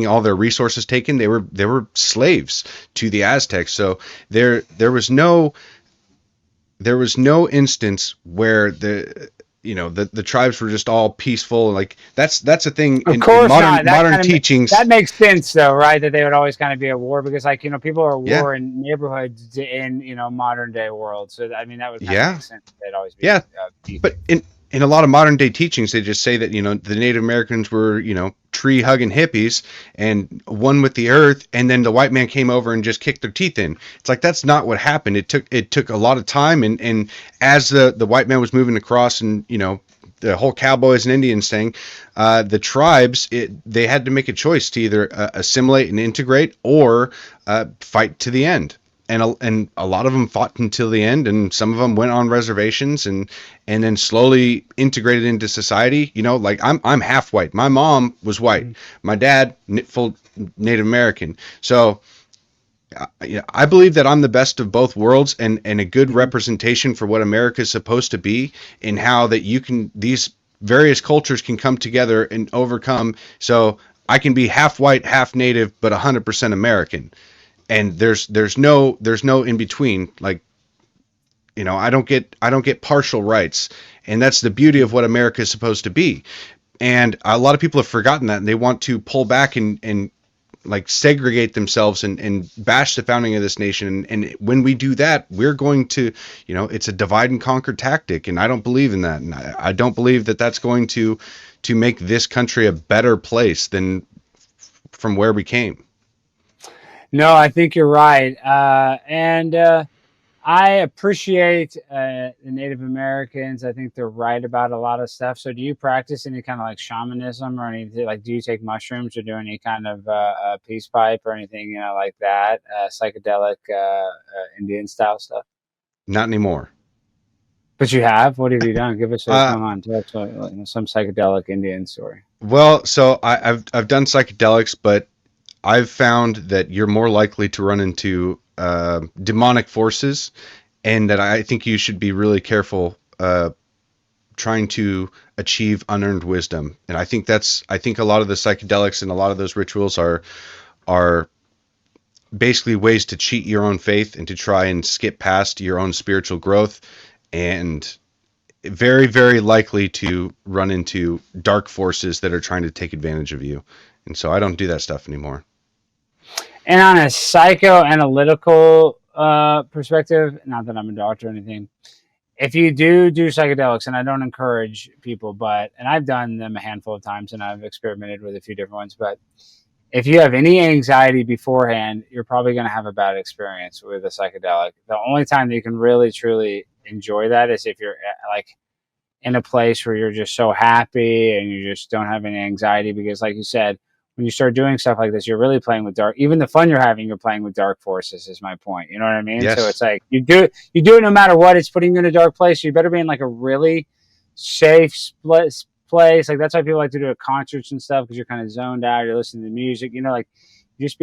all their resources taken. They were slaves to the Aztecs. So there was no instance where the tribes were just all peaceful. Like that's a thing in modern teachings. That makes sense though, right? That they would always kind of be at war, because people are at war in neighborhoods in modern day world. So that would kind of make sense. They'd always be peaceful. But in a lot of modern day teachings, they just say that the Native Americans were tree hugging hippies and one with the earth, and then the white man came over and just kicked their teeth in. It's like, that's not what happened. It took a lot of time, and as the white man was moving across, and the whole cowboys and Indians thing, the tribes, they had to make a choice to either assimilate and integrate or fight to the end. And a lot of them fought until the end, and some of them went on reservations and then slowly integrated into society. Like I'm half white. My mom was white. My dad full Native American. So I believe that I'm the best of both worlds, and a good representation for what America is supposed to be, and how that these various cultures can come together and overcome. So I can be half white, half Native, but 100% American. And there's no in between. Like, I don't get partial rights, and that's the beauty of what America is supposed to be. And a lot of people have forgotten that, and they want to pull back and like segregate themselves and bash the founding of this nation. And when we do that, we're going to, it's a divide and conquer tactic, and I don't believe in that. And I don't believe that that's going to make this country a better place than from where we came. No, I think you're right. And I appreciate the Native Americans. I think they're right about a lot of stuff. So do you practice any kind of like shamanism or anything? Like, do you take mushrooms or do any kind of peace pipe or anything, like that? Psychedelic Indian style stuff? Not anymore. But you have? What have you done? Give us some psychedelic Indian story. Well, so I've done psychedelics, but I've found that you're more likely to run into demonic forces, and that I think you should be really careful trying to achieve unearned wisdom. And I think a lot of the psychedelics and a lot of those rituals are basically ways to cheat your own faith and to try and skip past your own spiritual growth, and very, very likely to run into dark forces that are trying to take advantage of you. And so I don't do that stuff anymore. And on a psychoanalytical perspective, not that I'm a doctor or anything, if you do psychedelics, and I don't encourage people, and I've done them a handful of times and I've experimented with a few different ones, but if you have any anxiety beforehand, you're probably going to have a bad experience with a psychedelic. The only time that you can really, truly enjoy that is if you're like in a place where you're just so happy and you just don't have any anxiety, because like you said, when you start doing stuff like this, you're really playing with dark, even the fun you're having, you're playing with dark forces is my point. You know what I mean? Yes. So it's like you do it no matter what, it's putting you in a dark place. So you better be in like a really safe place. Like that's why people like to do at concerts and stuff, because you're kind of zoned out, you're listening to music, like you just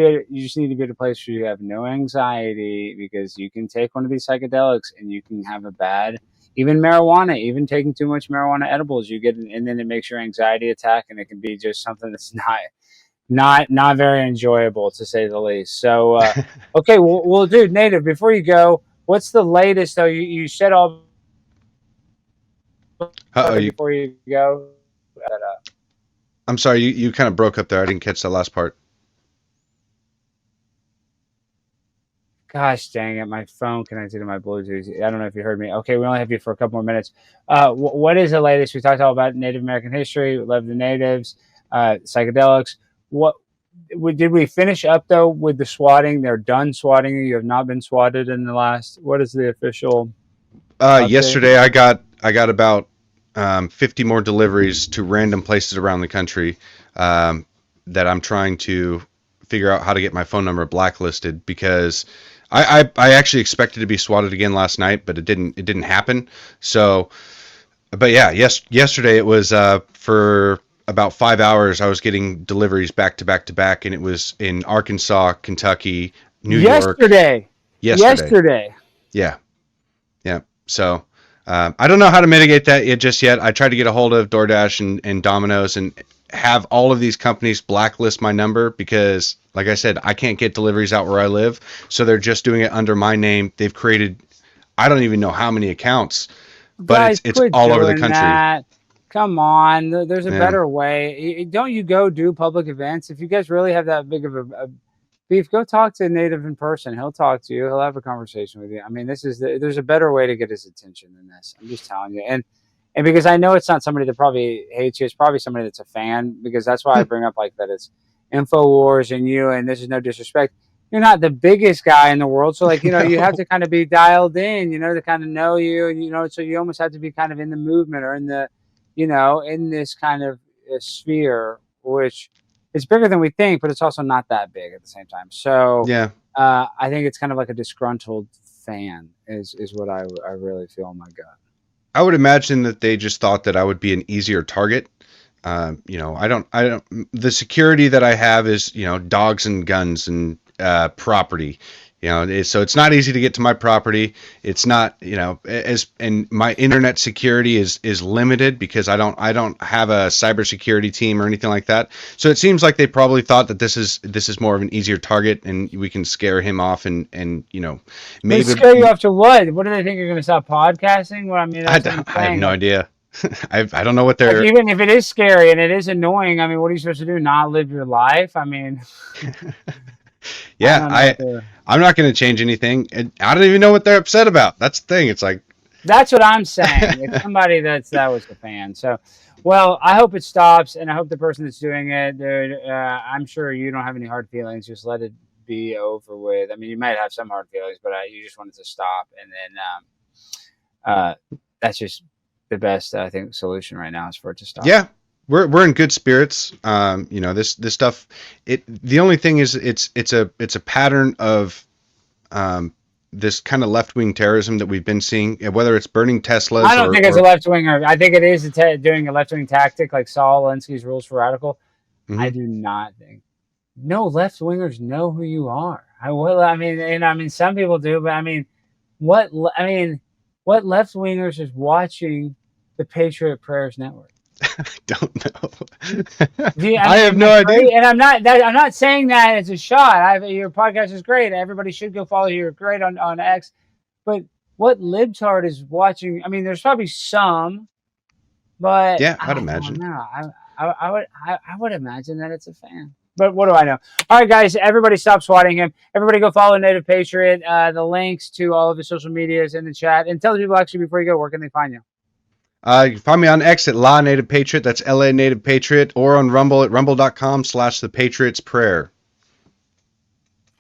need to be at a place where you have no anxiety, because you can take one of these psychedelics and you can have a bad, even marijuana, even taking too much marijuana edibles, you get, and then it makes your anxiety attack, and it can be just something that's not very enjoyable, to say the least. So okay, well dude, Native, before you go, what's the latest though? You said all before you go. I'm sorry, you kind of broke up there. I didn't catch the last part. Gosh dang it, my phone connected to my Bluetooth. I don't know if you heard me. Okay, we only have you for a couple more minutes. What is the latest? We talked all about Native American history. We love the natives, psychedelics. What did we finish up though with the swatting? They're done swatting you. You have not been swatted in the last. What is the official? Yesterday, I got about 50 more deliveries to random places around the country that I'm trying to figure out how to get my phone number blacklisted, because I actually expected to be swatted again last night, but it didn't happen. So, but yeah, yesterday it was for about 5 hours I was getting deliveries back to back to back, and it was in Arkansas, Kentucky, New York. Yesterday. Yeah. So I don't know how to mitigate that just yet. I tried to get a hold of DoorDash and Domino's and have all of these companies blacklist my number, because, like I said, I can't get deliveries out where I live. So they're just doing it under my name. They've created, I don't even know how many accounts, but Guys, it's all over the country. That. Come on, there's a better way. Don't you go do public events? If you guys really have that big of a beef, go talk to a native in person. He'll talk to you. He'll have a conversation with you. I mean, there's a better way to get his attention than this. I'm just telling you. And because I know it's not somebody that probably hates you, it's probably somebody that's a fan, because that's why I bring up like that it's InfoWars and you, and this is no disrespect. You're not the biggest guy in the world. So like, you have to kind of be dialed in, to kind of know you, so you almost have to be kind of in the movement or in the, in this kind of sphere, which is bigger than we think, but it's also not that big at the same time. So yeah, I think it's kind of like a disgruntled fan is what I really feel in my gut. I would imagine that they just thought that I would be an easier target. I don't, the security that I have is, dogs and guns and property, so it's not easy to get to my property. It's not, and my internet security is limited, because I don't have a cybersecurity team or anything like that. So it seems like they probably thought that this is more of an easier target, and we can scare him off and maybe scare you off to what? What do they think, you're going to stop podcasting? Well, I mean, I have no idea. I don't know what they're. Like, even if it is scary and it is annoying, I mean, what are you supposed to do? Not live your life? I mean. Yeah, I'm not going to change anything. And I don't even know what they're upset about. That's the thing. It's like, that's what I'm saying. It's somebody that was a fan. So, well, I hope it stops, and I hope the person that's doing it, dude, I'm sure you don't have any hard feelings. Just let it be over with. I mean, you might have some hard feelings, but you just want it to stop, and then that's just the best, I think, solution right now is for it to stop. Yeah. We're in good spirits. This stuff. The only thing is it's a pattern of this kind of left-wing terrorism that we've been seeing, whether it's burning Teslas I don't think it's a left winger. I think it is doing a left wing tactic like Saul Alinsky's Rules for Radical. Mhm. I do not think. No, left wingers know who you are. I mean, some people do, but I mean, what left wingers is watching the Patriot Prayers Network? I don't know. I have no idea. And I'm not saying that as a shot. Your podcast is great. Everybody should go follow you. You're great on X. But what libtard is watching? I mean, there's probably some, but Yeah, I'd imagine. No, I would imagine that it's a fan. But what do I know? All right, guys, everybody stop swatting him. Everybody go follow Native Patriot. The links to all of his social medias in the chat. And tell the people actually before you go, where can they find you? You can find me on X at La Native Patriot. That's LA Native Patriot, or on Rumble at rumble.com/The Patriot's Prayer.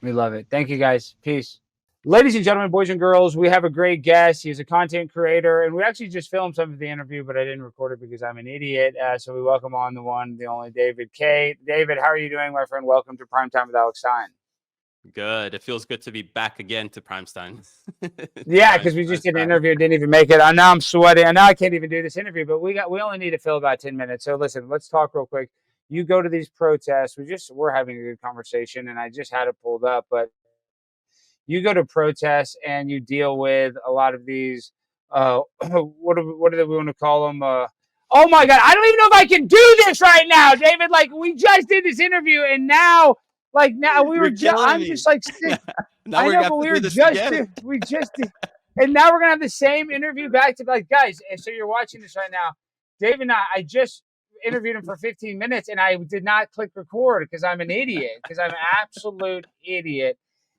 We love it. Thank you, guys. Peace. Ladies and gentlemen, boys and girls, we have a great guest. He's a content creator, and we actually just filmed some of the interview, but I didn't record it because I'm an idiot. So we welcome on the one, the only David Khait. David, how are you doing, my friend? Welcome to Primetime with Alex Stein. Good. It feels good to be back again to Primetime. Yeah, because we just did an interview, didn't even make it. Now I'm sweating. I know I can't even do this interview, but we only need to fill about 10 minutes. So listen, let's talk real quick. You go to these protests. We're having a good conversation, and I just had it pulled up, but you go to protests and you deal with a lot of these. What do we want to call them? Oh my God, I don't even know if I can do this right now, David. Like we just did this interview, and now we were. I'm just like sick. Now we just did, and now we're gonna have the same interview back to back, guys. And so you're watching this right now, David and I just interviewed him for 15 minutes, and I did not click record because I'm an idiot. Because I'm an absolute idiot.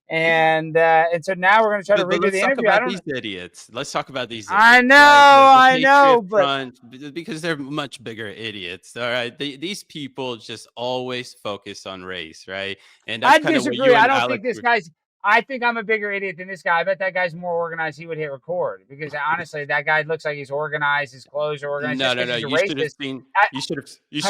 And so now we're going to try to redo the interview. Let's talk about these idiots. I know, but because they're much bigger idiots. All right, these people just always focus on race, right? And that's I disagree. I don't think this guy's. I think I'm a bigger idiot than this guy. I bet that guy's more organized. He would hit record because honestly, that guy looks like he's organized. His clothes are organized. No. You should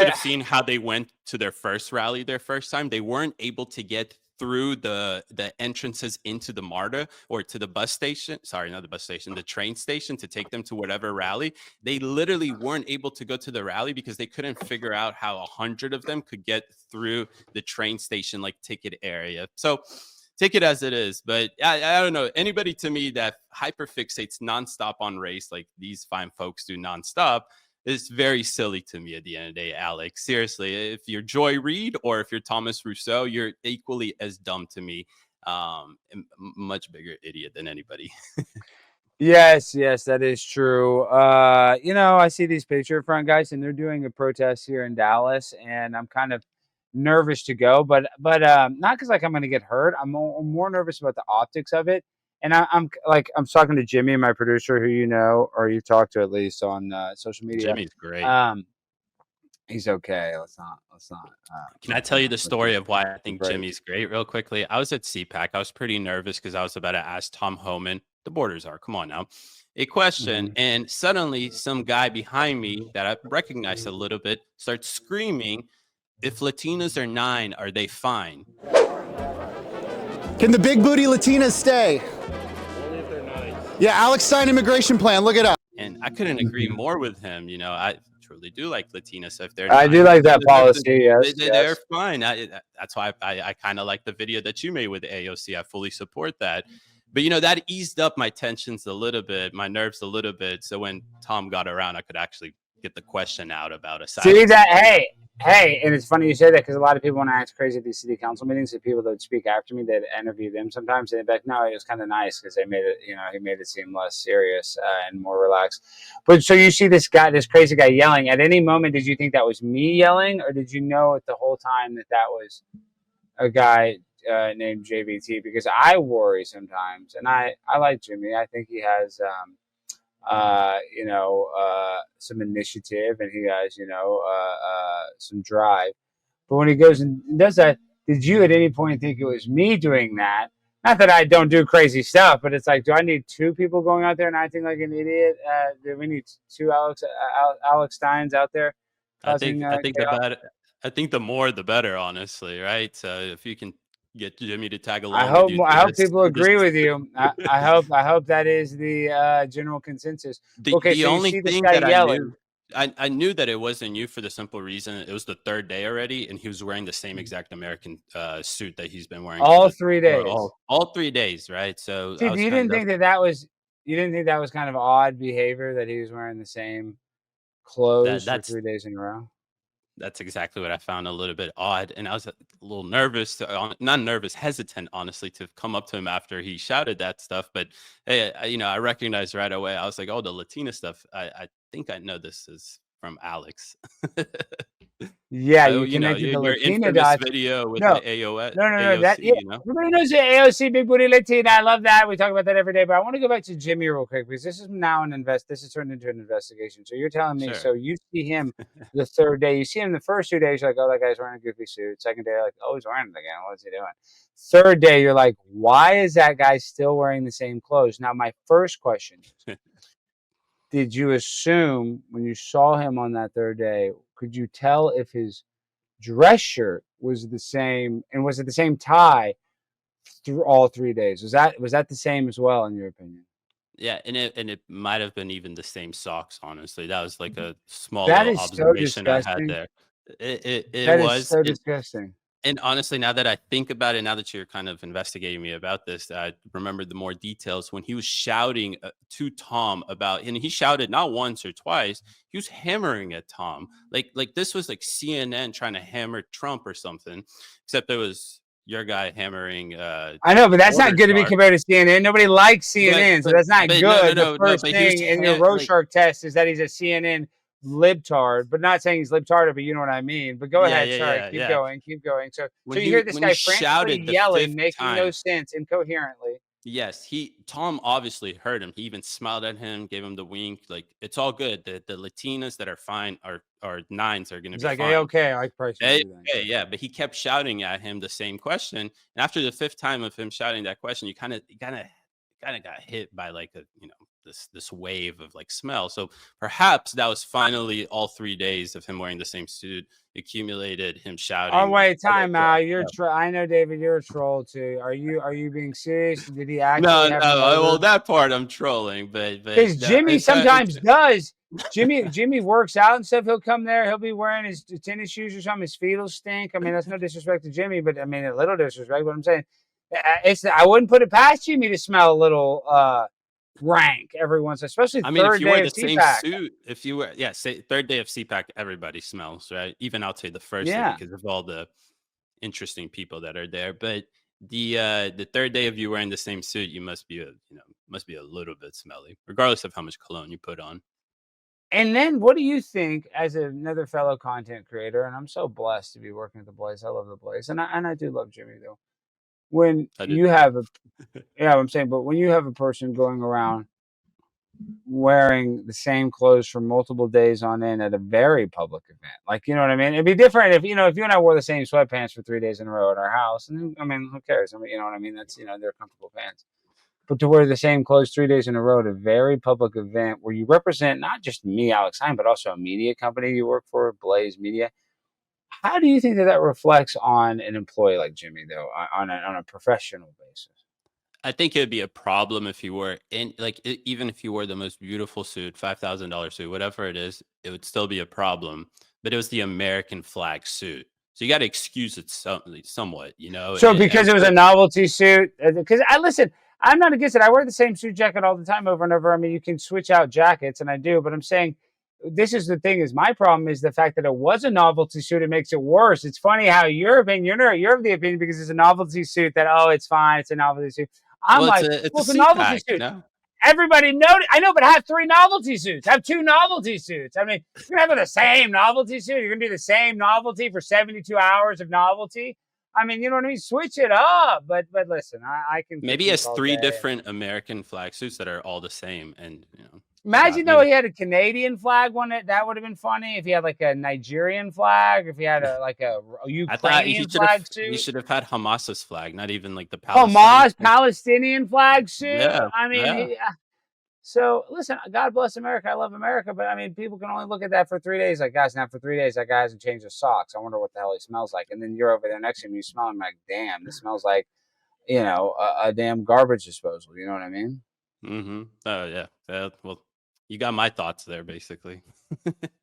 have seen how they went to their first rally. Their first time, they weren't able to get through the entrances into the MARTA or to the bus station. Sorry, not the bus station, the train station to take them to whatever rally. They literally weren't able to go to the rally because they couldn't figure out how 100 of them could get through the train station like ticket area. So take it as it is, but I don't know. Anybody to me that hyperfixates nonstop on race, like these fine folks do nonstop, is very silly to me at the end of the day, Alex. Seriously, if you're Joy Reid or if you're Thomas Rousseau, you're equally as dumb to me. Much bigger idiot than anybody. Yes, that is true. I see these Patriot Front guys, and they're doing a protest here in Dallas, and I'm kind of nervous to go, but not because I'm going to get hurt. I'm more nervous about the optics of it. And I'm talking to Jimmy, my producer, who you know, or you've talked to at least on social media. Jimmy's great. He's okay. Let's not. Can I tell you the story of why I think Jimmy's great real quickly? I was at CPAC. I was pretty nervous because I was about to ask Tom Homan, the borders are, come on now, a question. And suddenly some guy behind me that I recognized a little bit starts screaming, if Latinas are 9, are they fine? Can the big booty Latinas stay? Only if they're 9. Yeah, Alex Stein immigration plan. Look it up. And I couldn't agree more with him. You know, I truly do like Latinas. If they're I do like that policy. Yes, they're fine. That's why I kind of like the video that you made with AOC. I fully support that. But, that eased up my tensions a little bit, my nerves a little bit. So when Tom got around, I could actually get the question out about asylum. See that? Hey, and it's funny you say that because a lot of people, when I act crazy at these city council meetings, the people that would speak after me, they'd interview them sometimes, and they'd be like, no, it was kind of nice because they made it, he made it seem less serious and more relaxed. But so you see this crazy guy yelling. At any moment, did you think that was me yelling, or did you know it the whole time that was a guy named JVT? Because I worry sometimes, and I like Jimmy. I think he has some initiative, and he has, some drive. But when he goes and does that, did you at any point think it was me doing that? Not that I don't do crazy stuff, but it's like, do I need 2 people going out there and acting like an idiot? Do we need 2 Alex Steins out there? I think the more the better, honestly, right? So if you can get Jimmy to tag I along with hope you. I hope This, people agree this with you. I hope that is the general consensus. Okay, the so you only see this thing guy that yelling. I knew that it wasn't you for the simple reason it was the third day already, and he was wearing the same exact American suit that he's been wearing All for 3 days. all 3 days, right? So See, I was you kind didn't think you didn't think that was kind of odd behavior that he was wearing the same clothes for 3 days in a row? that's exactly what I found a little bit odd, and I was a little nervous, not nervous, hesitant, honestly, to come up to him after he shouted that stuff. But hey, I recognized right away. I was like, "Oh, the Latina stuff. I think I know this is from Alex." Yeah, Oh, you connected the your Latina infamous dots. video with No, the AOS, no. AOC, That yeah, everybody knows the AOC Big Booty Latina. I love that. We talk about that every day. But I want to go back to Jimmy real quick because this is now This has turned into an investigation. So you're telling me, Sure. so you see him the third day. You see him the first 2 days. You're like, oh, that guy's wearing a goofy suit. Second day, you're like, oh, he's wearing it again. What's he doing? Third day, you're like, why is that guy still wearing the same clothes? Now, my first question is, did you assume when you saw him on that third day, could you tell if his dress shirt was the same, and was it the same tie through all 3 days? Was that the same as well, in your opinion? Yeah, and it might have been even the same socks. Honestly, that was like a small That little is so observation I had disgusting. there. It That is was, so disgusting. and honestly, now that I think about it, now that you're kind of investigating me about this, I remembered the more details when he was shouting to Tom about, and he shouted not once or twice. He was hammering at Tom, like this was like CNN trying to hammer Trump or something, except it was your guy hammering. I know, but that's not Border good to be Shark. compared to CNN. Nobody likes CNN, so that's not But good. The no. first But he was thing in your Rorschach test is that he's a CNN libtard, but not saying he's libtarded, but you know what I mean. But go ahead, sorry, keep going. So you hear this guy frantically shouted the yelling, fifth making no time. sense incoherently. Yes, Tom obviously heard him. He even smiled at him, gave him the wink. Like, it's all good. The Latinas that are fine are nines are going to He's be like, fine. hey, okay, I like price. Hey, yeah, but he kept shouting at him the same question. And after the fifth time of him shouting that question, you kind of got hit by like this wave of like smell. So perhaps that was finally all 3 days of him wearing the same suit accumulated him shouting. Oh wait, time out. I know, David, you're a troll too. Are you being serious? Did he actually have well, that part I'm trolling, but because Jimmy sometimes does. Jimmy works out and stuff. He'll come there. He'll be wearing his tennis shoes or something. His feet will stink. I mean, that's no disrespect to Jimmy, but I mean a little disrespect. But I'm saying, I wouldn't put it past Jimmy to smell a little rank every once, especially third if you day wear of the same CPAC. suit, if you wear, third day of CPAC, everybody smells, right? Even I'll say the first day because of all the interesting people that are there. But the third day of you wearing the same suit, you must be a little bit smelly, regardless of how much cologne you put on. And then, what do you think, as another fellow content creator? And I'm so blessed to be working at the Blaze. I love the Blaze, and I do love Jimmy though. When you have I'm saying, but when you have a person going around wearing the same clothes for multiple days on end at a very public event, like, you know what I mean? It'd be different if you and I wore the same sweatpants for 3 days in a row at our house, and I mean, who cares? I mean, you know what I mean? That's they're comfortable pants. But to wear the same clothes 3 days in a row at a very public event where you represent not just me, Alex Stein, but also a media company you work for, Blaze Media. How do you think that reflects on an employee like Jimmy, though, on a professional basis? I think it would be a problem if you were even if you wore the most beautiful suit, $5,000 suit, whatever it is, it would still be a problem. But it was the American flag suit. So you got to excuse it somewhat, So because it was a novelty suit, because listen, I'm not against it. I wear the same suit jacket all the time over and over. I mean, you can switch out jackets, and I do, but I'm saying this is the thing is my problem is the fact that it was a novelty suit. It makes it worse. It's funny how you're of the opinion because it's a novelty suit that, oh, it's fine. It's a novelty suit. I'm it's a novelty suit. No? Everybody I know, but have 3 novelty suits. Have 2 novelty suits. I mean, you're going to have the same novelty suit. You're going to do the same novelty for 72 hours of novelty. I mean, you know what I mean? Switch it up. But listen, I can. Maybe he has 3 different American flag suits that are all the same. And, imagine though he had a Canadian flag one. That would have been funny if he had like a Nigerian flag, if he had a Ukrainian flag suit. He should have had Hamas's flag, not even like the Palestinian flag suit. Yeah, I mean, So listen, God bless America. I love America, but I mean, people can only look at that for 3 days. Like, guys, now for 3 days, that guy hasn't changed his socks. I wonder what the hell he smells like. And then you're over there next to him, you smell him like, damn, this smells like, a damn garbage disposal. You know what I mean? Mm-hmm. Oh yeah. Well, you got my thoughts there, basically.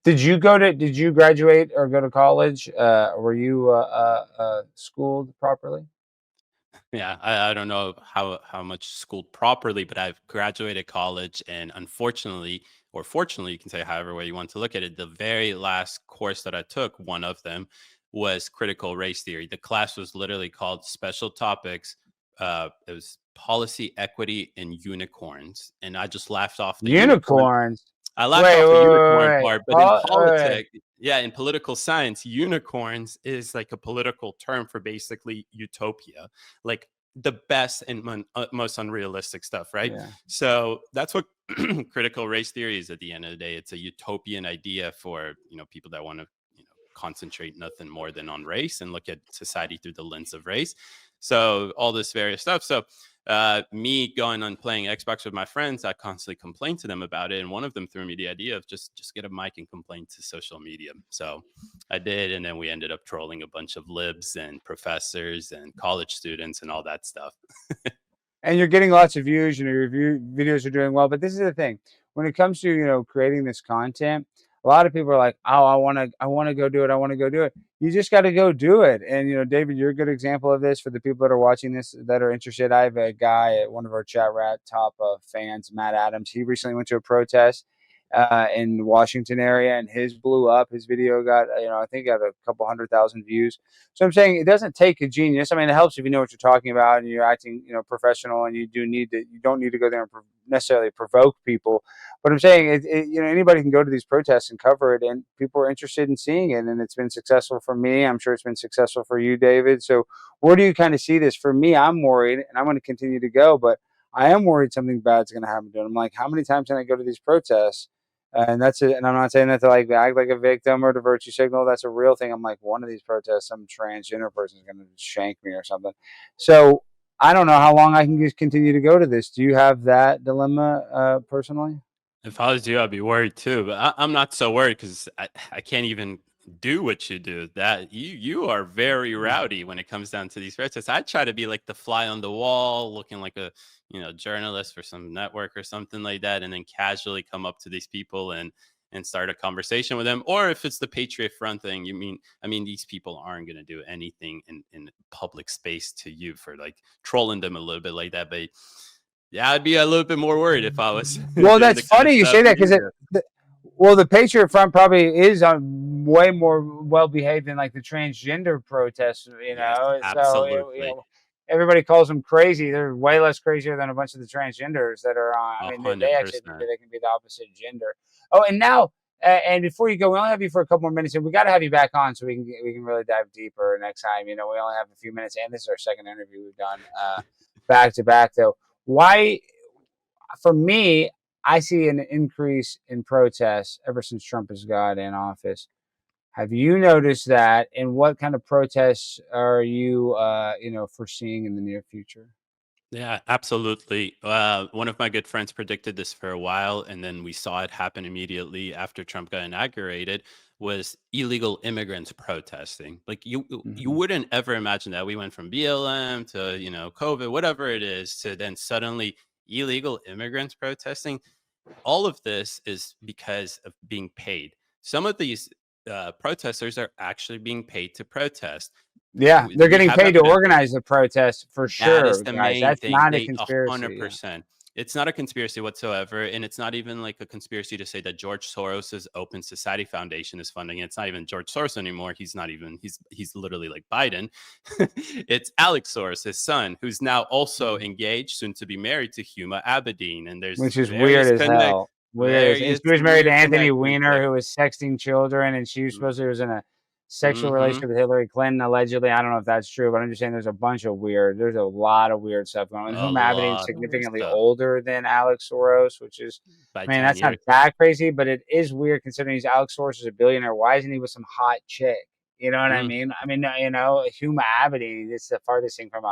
Did you graduate or go to college? Were you schooled properly? Yeah, I don't know how much schooled properly, but I've graduated college, and unfortunately, or fortunately, you can say however way you want to look at it, the very last course that I took, one of them, was critical race theory. The class was literally called Special Topics. It was policy, equity, and unicorns, and I just laughed off the unicorn. Unicorns. I laughed off the unicorn part, but in politics, yeah, in political science, unicorns is like a political term for basically utopia, like the best and most unrealistic stuff, right? Yeah. So that's what critical race theory is at the end of the day. It's a utopian idea for, people that want to, concentrate nothing more than on race and look at society through the lens of race. So all this various stuff. So me going on playing Xbox with my friends, I constantly complained to them about it. And one of them threw me the idea of just get a mic and complain to social media. So I did. And then we ended up trolling a bunch of libs and professors and college students and all that stuff. And you're getting lots of views, your videos are doing well. But this is the thing. When it comes to, creating this content, a lot of people are like, oh, I want to go do it. I want to go do it. You just got to go do it. And, David, you're a good example of this for the people that are watching this that are interested. I have a guy at one of our chat rat top fans, Matt Adams. He recently went to a protest in the Washington area, and his blew up. His video got, I think got a couple 100,000 views. So I'm saying it doesn't take a genius. I mean, it helps if you know what you're talking about and you're acting, professional, and you don't need to go there and necessarily provoke people. But I'm saying, anybody can go to these protests and cover it, and people are interested in seeing it, and it's been successful for me. I'm sure it's been successful for you, David. So where do you kind of see this? For me, I'm worried, and I'm going to continue to go, but I am worried something bad's going to happen to it. I'm like, how many times can I go to these protests? And that's it. And I'm not saying that to like act like a victim or to virtue signal. That's a real thing. I'm like, one of these protests, some transgender person is going to shank me or something. So I don't know how long I can just continue to go to this. Do you have that dilemma personally? If I was you, I'd be worried too. But I'm not so worried because I can't even do what you do. That you are very rowdy when it comes down to these protests. I try to be like the fly on the wall, looking like a journalist for some network or something like that, and then casually come up to these people and start a conversation with them. Or if it's the Patriot Front thing, I mean these people aren't going to do anything in public space to you for like trolling them a little bit like that. But yeah, I'd be a little bit more worried if I was. Well, that's funny you say that because the Patriot Front probably is way more well behaved than like the transgender protests. Yes, absolutely. So everybody calls them crazy. They're way less crazier than a bunch of the transgenders that are on. I mean, they actually think that they can be the opposite gender. Oh, and now, and before you go, we only have you for a couple more minutes, and we got to have you back on so we can really dive deeper next time. We only have a few minutes, and this is our second interview we've done back to back, though. Why, for me, I see an increase in protests ever since Trump has got in office. Have you noticed that? And what kind of protests are you, foreseeing in the near future? Yeah, absolutely. One of my good friends predicted this for a while, and then we saw it happen immediately after Trump got inaugurated. Was illegal immigrants protesting? Like you wouldn't ever imagine that. We went from BLM to COVID, whatever it is, to then suddenly illegal immigrants protesting. All of this is because of being paid. Some of these protesters are actually being paid to protest. Yeah, they're getting paid to organize the protest for sure. That is the main That's thing. not a conspiracy. 100%. It's not a conspiracy whatsoever, and it's not even like a conspiracy to say that George Soros's Open Society Foundation is funding it. It's not even George Soros anymore. He's not even. He's literally like Biden. It's Alex Soros, his son, who's now also engaged, soon to be married to Huma Abedin, and there's Which is weird as hell. And she was married to Anthony Weiner, who was sexting children, and she supposedly was in a sexual relationship with Hillary Clinton, allegedly. I don't know if that's true, but I'm just saying there's a lot of weird stuff going on. And Huma Abedin is significantly older than Alex Soros, which is, that's not that crazy, but it is weird considering Alex Soros is a billionaire. Why isn't he with some hot chick? You know what I mean? Huma Abedin, it's the farthest thing from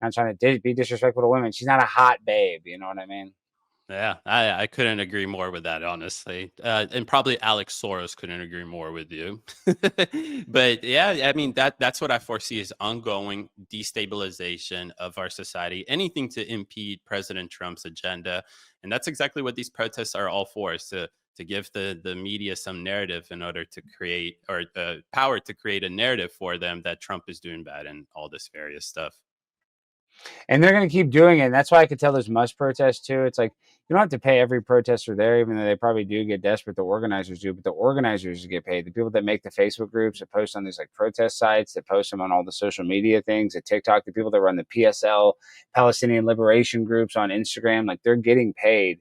I'm trying to be disrespectful to women. She's not a hot babe. You know what I mean? Yeah, I couldn't agree more with that, honestly. And probably Alex Soros couldn't agree more with you. But yeah, I mean that's what I foresee is ongoing destabilization of our society, anything to impede President Trump's agenda. And that's exactly what these protests are all for, is to give the media some narrative in order to create, or power to create a narrative for them that Trump is doing bad and all this various stuff. And they're going to keep doing it. And that's why I could tell there's must protests too. It's like you don't have to pay every protester there, even though they probably do get desperate. The organizers do, but the organizers get paid. The people that make the Facebook groups, that post on these like protest sites, that post them on all the social media things, at TikTok, the people that run the PSL, Palestinian liberation groups on Instagram, like they're getting paid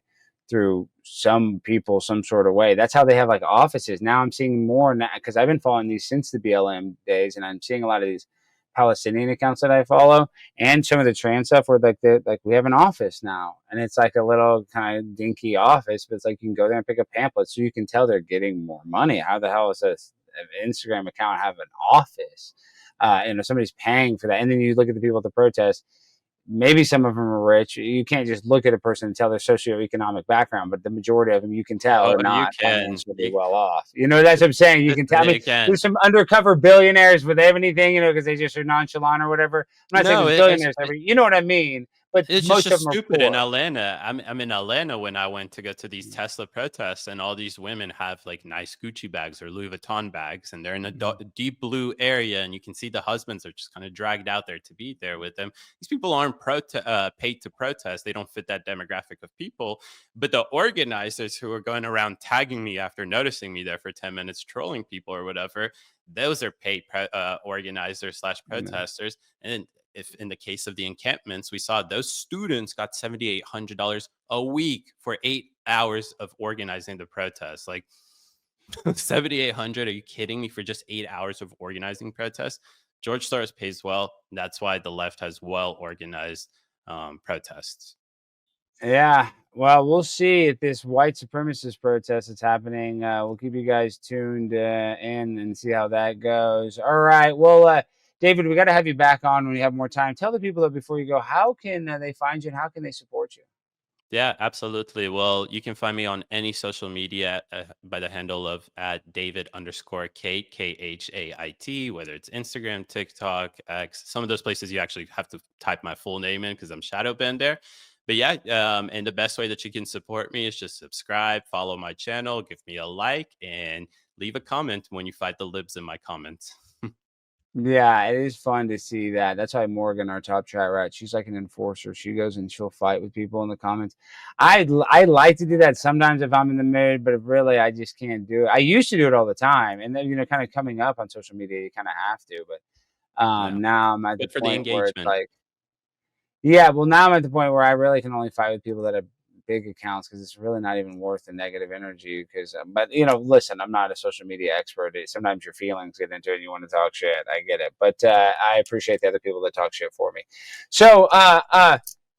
through some people, some sort of way. That's how they have like offices. Now I'm seeing more now because I've been following these since the BLM days, and I'm seeing a lot of these Palestinian accounts that I follow and some of the trans stuff where like we have an office now, and it's like a little kind of dinky office, but it's like you can go there and pick up pamphlets, so you can tell they're getting more money. How the hell is this Instagram account have an office? Somebody's paying for that, and then you look at the people at the protest. Maybe some of them are rich. You can't just look at a person and tell their socioeconomic background, but the majority of them you can tell are not financially well off. That's what I'm saying. You can tell. There's some undercover billionaires, but they have anything, because they just are nonchalant or whatever. I'm not saying there's billionaires you know what I mean? But It's most just of them stupid are in poor. Atlanta. I'm in Atlanta when I went to go to these Tesla protests, and all these women have like nice Gucci bags or Louis Vuitton bags, and they're in a deep blue area, and you can see the husbands are just kind of dragged out there to be there with them. These people aren't paid to protest. They don't fit that demographic of people. But the organizers who are going around tagging me after noticing me there for 10 minutes, trolling people or whatever, those are paid organizers / protesters. And if in the case of the encampments, we saw those students got $7,800 a week for 8 hours of organizing the protest. Like $7,800, are you kidding me, for just 8 hours of organizing protests? George Soros pays well. That's why the left has well organized protests. Yeah, well, we'll see at this white supremacist protest that's happening. We'll keep you guys tuned in and see how that goes. All right, well, David, we got to have you back on when we have more time. Tell the people, though, before you go, how can they find you and how can they support you? Yeah, absolutely. Well, you can find me on any social media by the handle of @David_Khait, Khait, whether it's Instagram, TikTok, X. Some of those places you actually have to type my full name in because I'm shadow banned there. But yeah, and the best way that you can support me is just subscribe, follow my channel, give me a like, and leave a comment when you fight the libs in my comments. Yeah, it is fun to see that. That's why Morgan, our top chat rat, she's like an enforcer. She goes and she'll fight with people in the comments. I like to do that sometimes if I'm in the mood, but really I just can't do it. I used to do it all the time, and then kind of coming up on social media, you kind of have to. But now I'm at the Good for the point where it's engagement. like, yeah, well, now I'm at the point where I really can only fight with people that have big accounts because it's really not even worth the negative energy. But listen, I'm not a social media expert. Sometimes your feelings get into it and you want to talk shit. I get it, but I appreciate the other people that talk shit for me. So,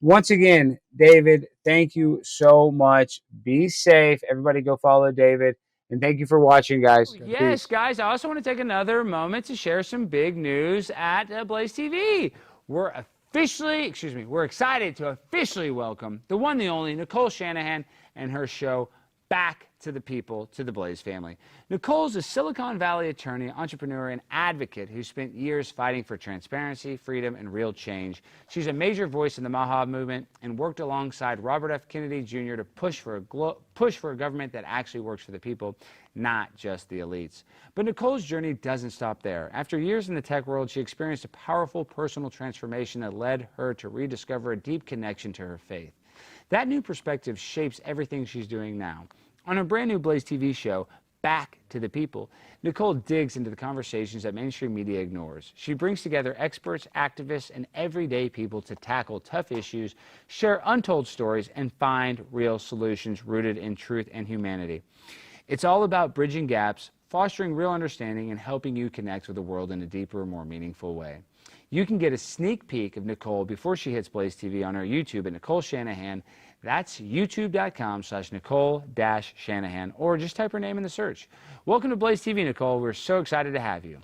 once again, David, thank you so much. Be safe. Everybody, go follow David. And thank you for watching, guys. Yes, guys, I also want to take another moment to share some big news at Blaze TV. We're excited to officially welcome the one, the only Nicole Shanahan and her show back to the people, to the Blaze family. Nicole's a Silicon Valley attorney, entrepreneur, and advocate who spent years fighting for transparency, freedom, and real change. She's a major voice in the MAGA movement and worked alongside Robert F. Kennedy Jr. to push for a government that actually works for the people, not just the elites. But Nicole's journey doesn't stop there. After years in the tech world, she experienced a powerful personal transformation that led her to rediscover a deep connection to her faith. That new perspective shapes everything she's doing now. On her brand new Blaze TV show, Back to the People, Nicole digs into the conversations that mainstream media ignores. She brings together experts, activists, and everyday people to tackle tough issues, share untold stories, and find real solutions rooted in truth and humanity. It's all about bridging gaps, fostering real understanding, and helping you connect with the world in a deeper, more meaningful way. You can get a sneak peek of Nicole before she hits Blaze TV on her YouTube at Nicole Shanahan. That's youtube.com/Nicole-Shanahan, or just type her name in the search. Welcome to Blaze TV, Nicole. We're so excited to have you.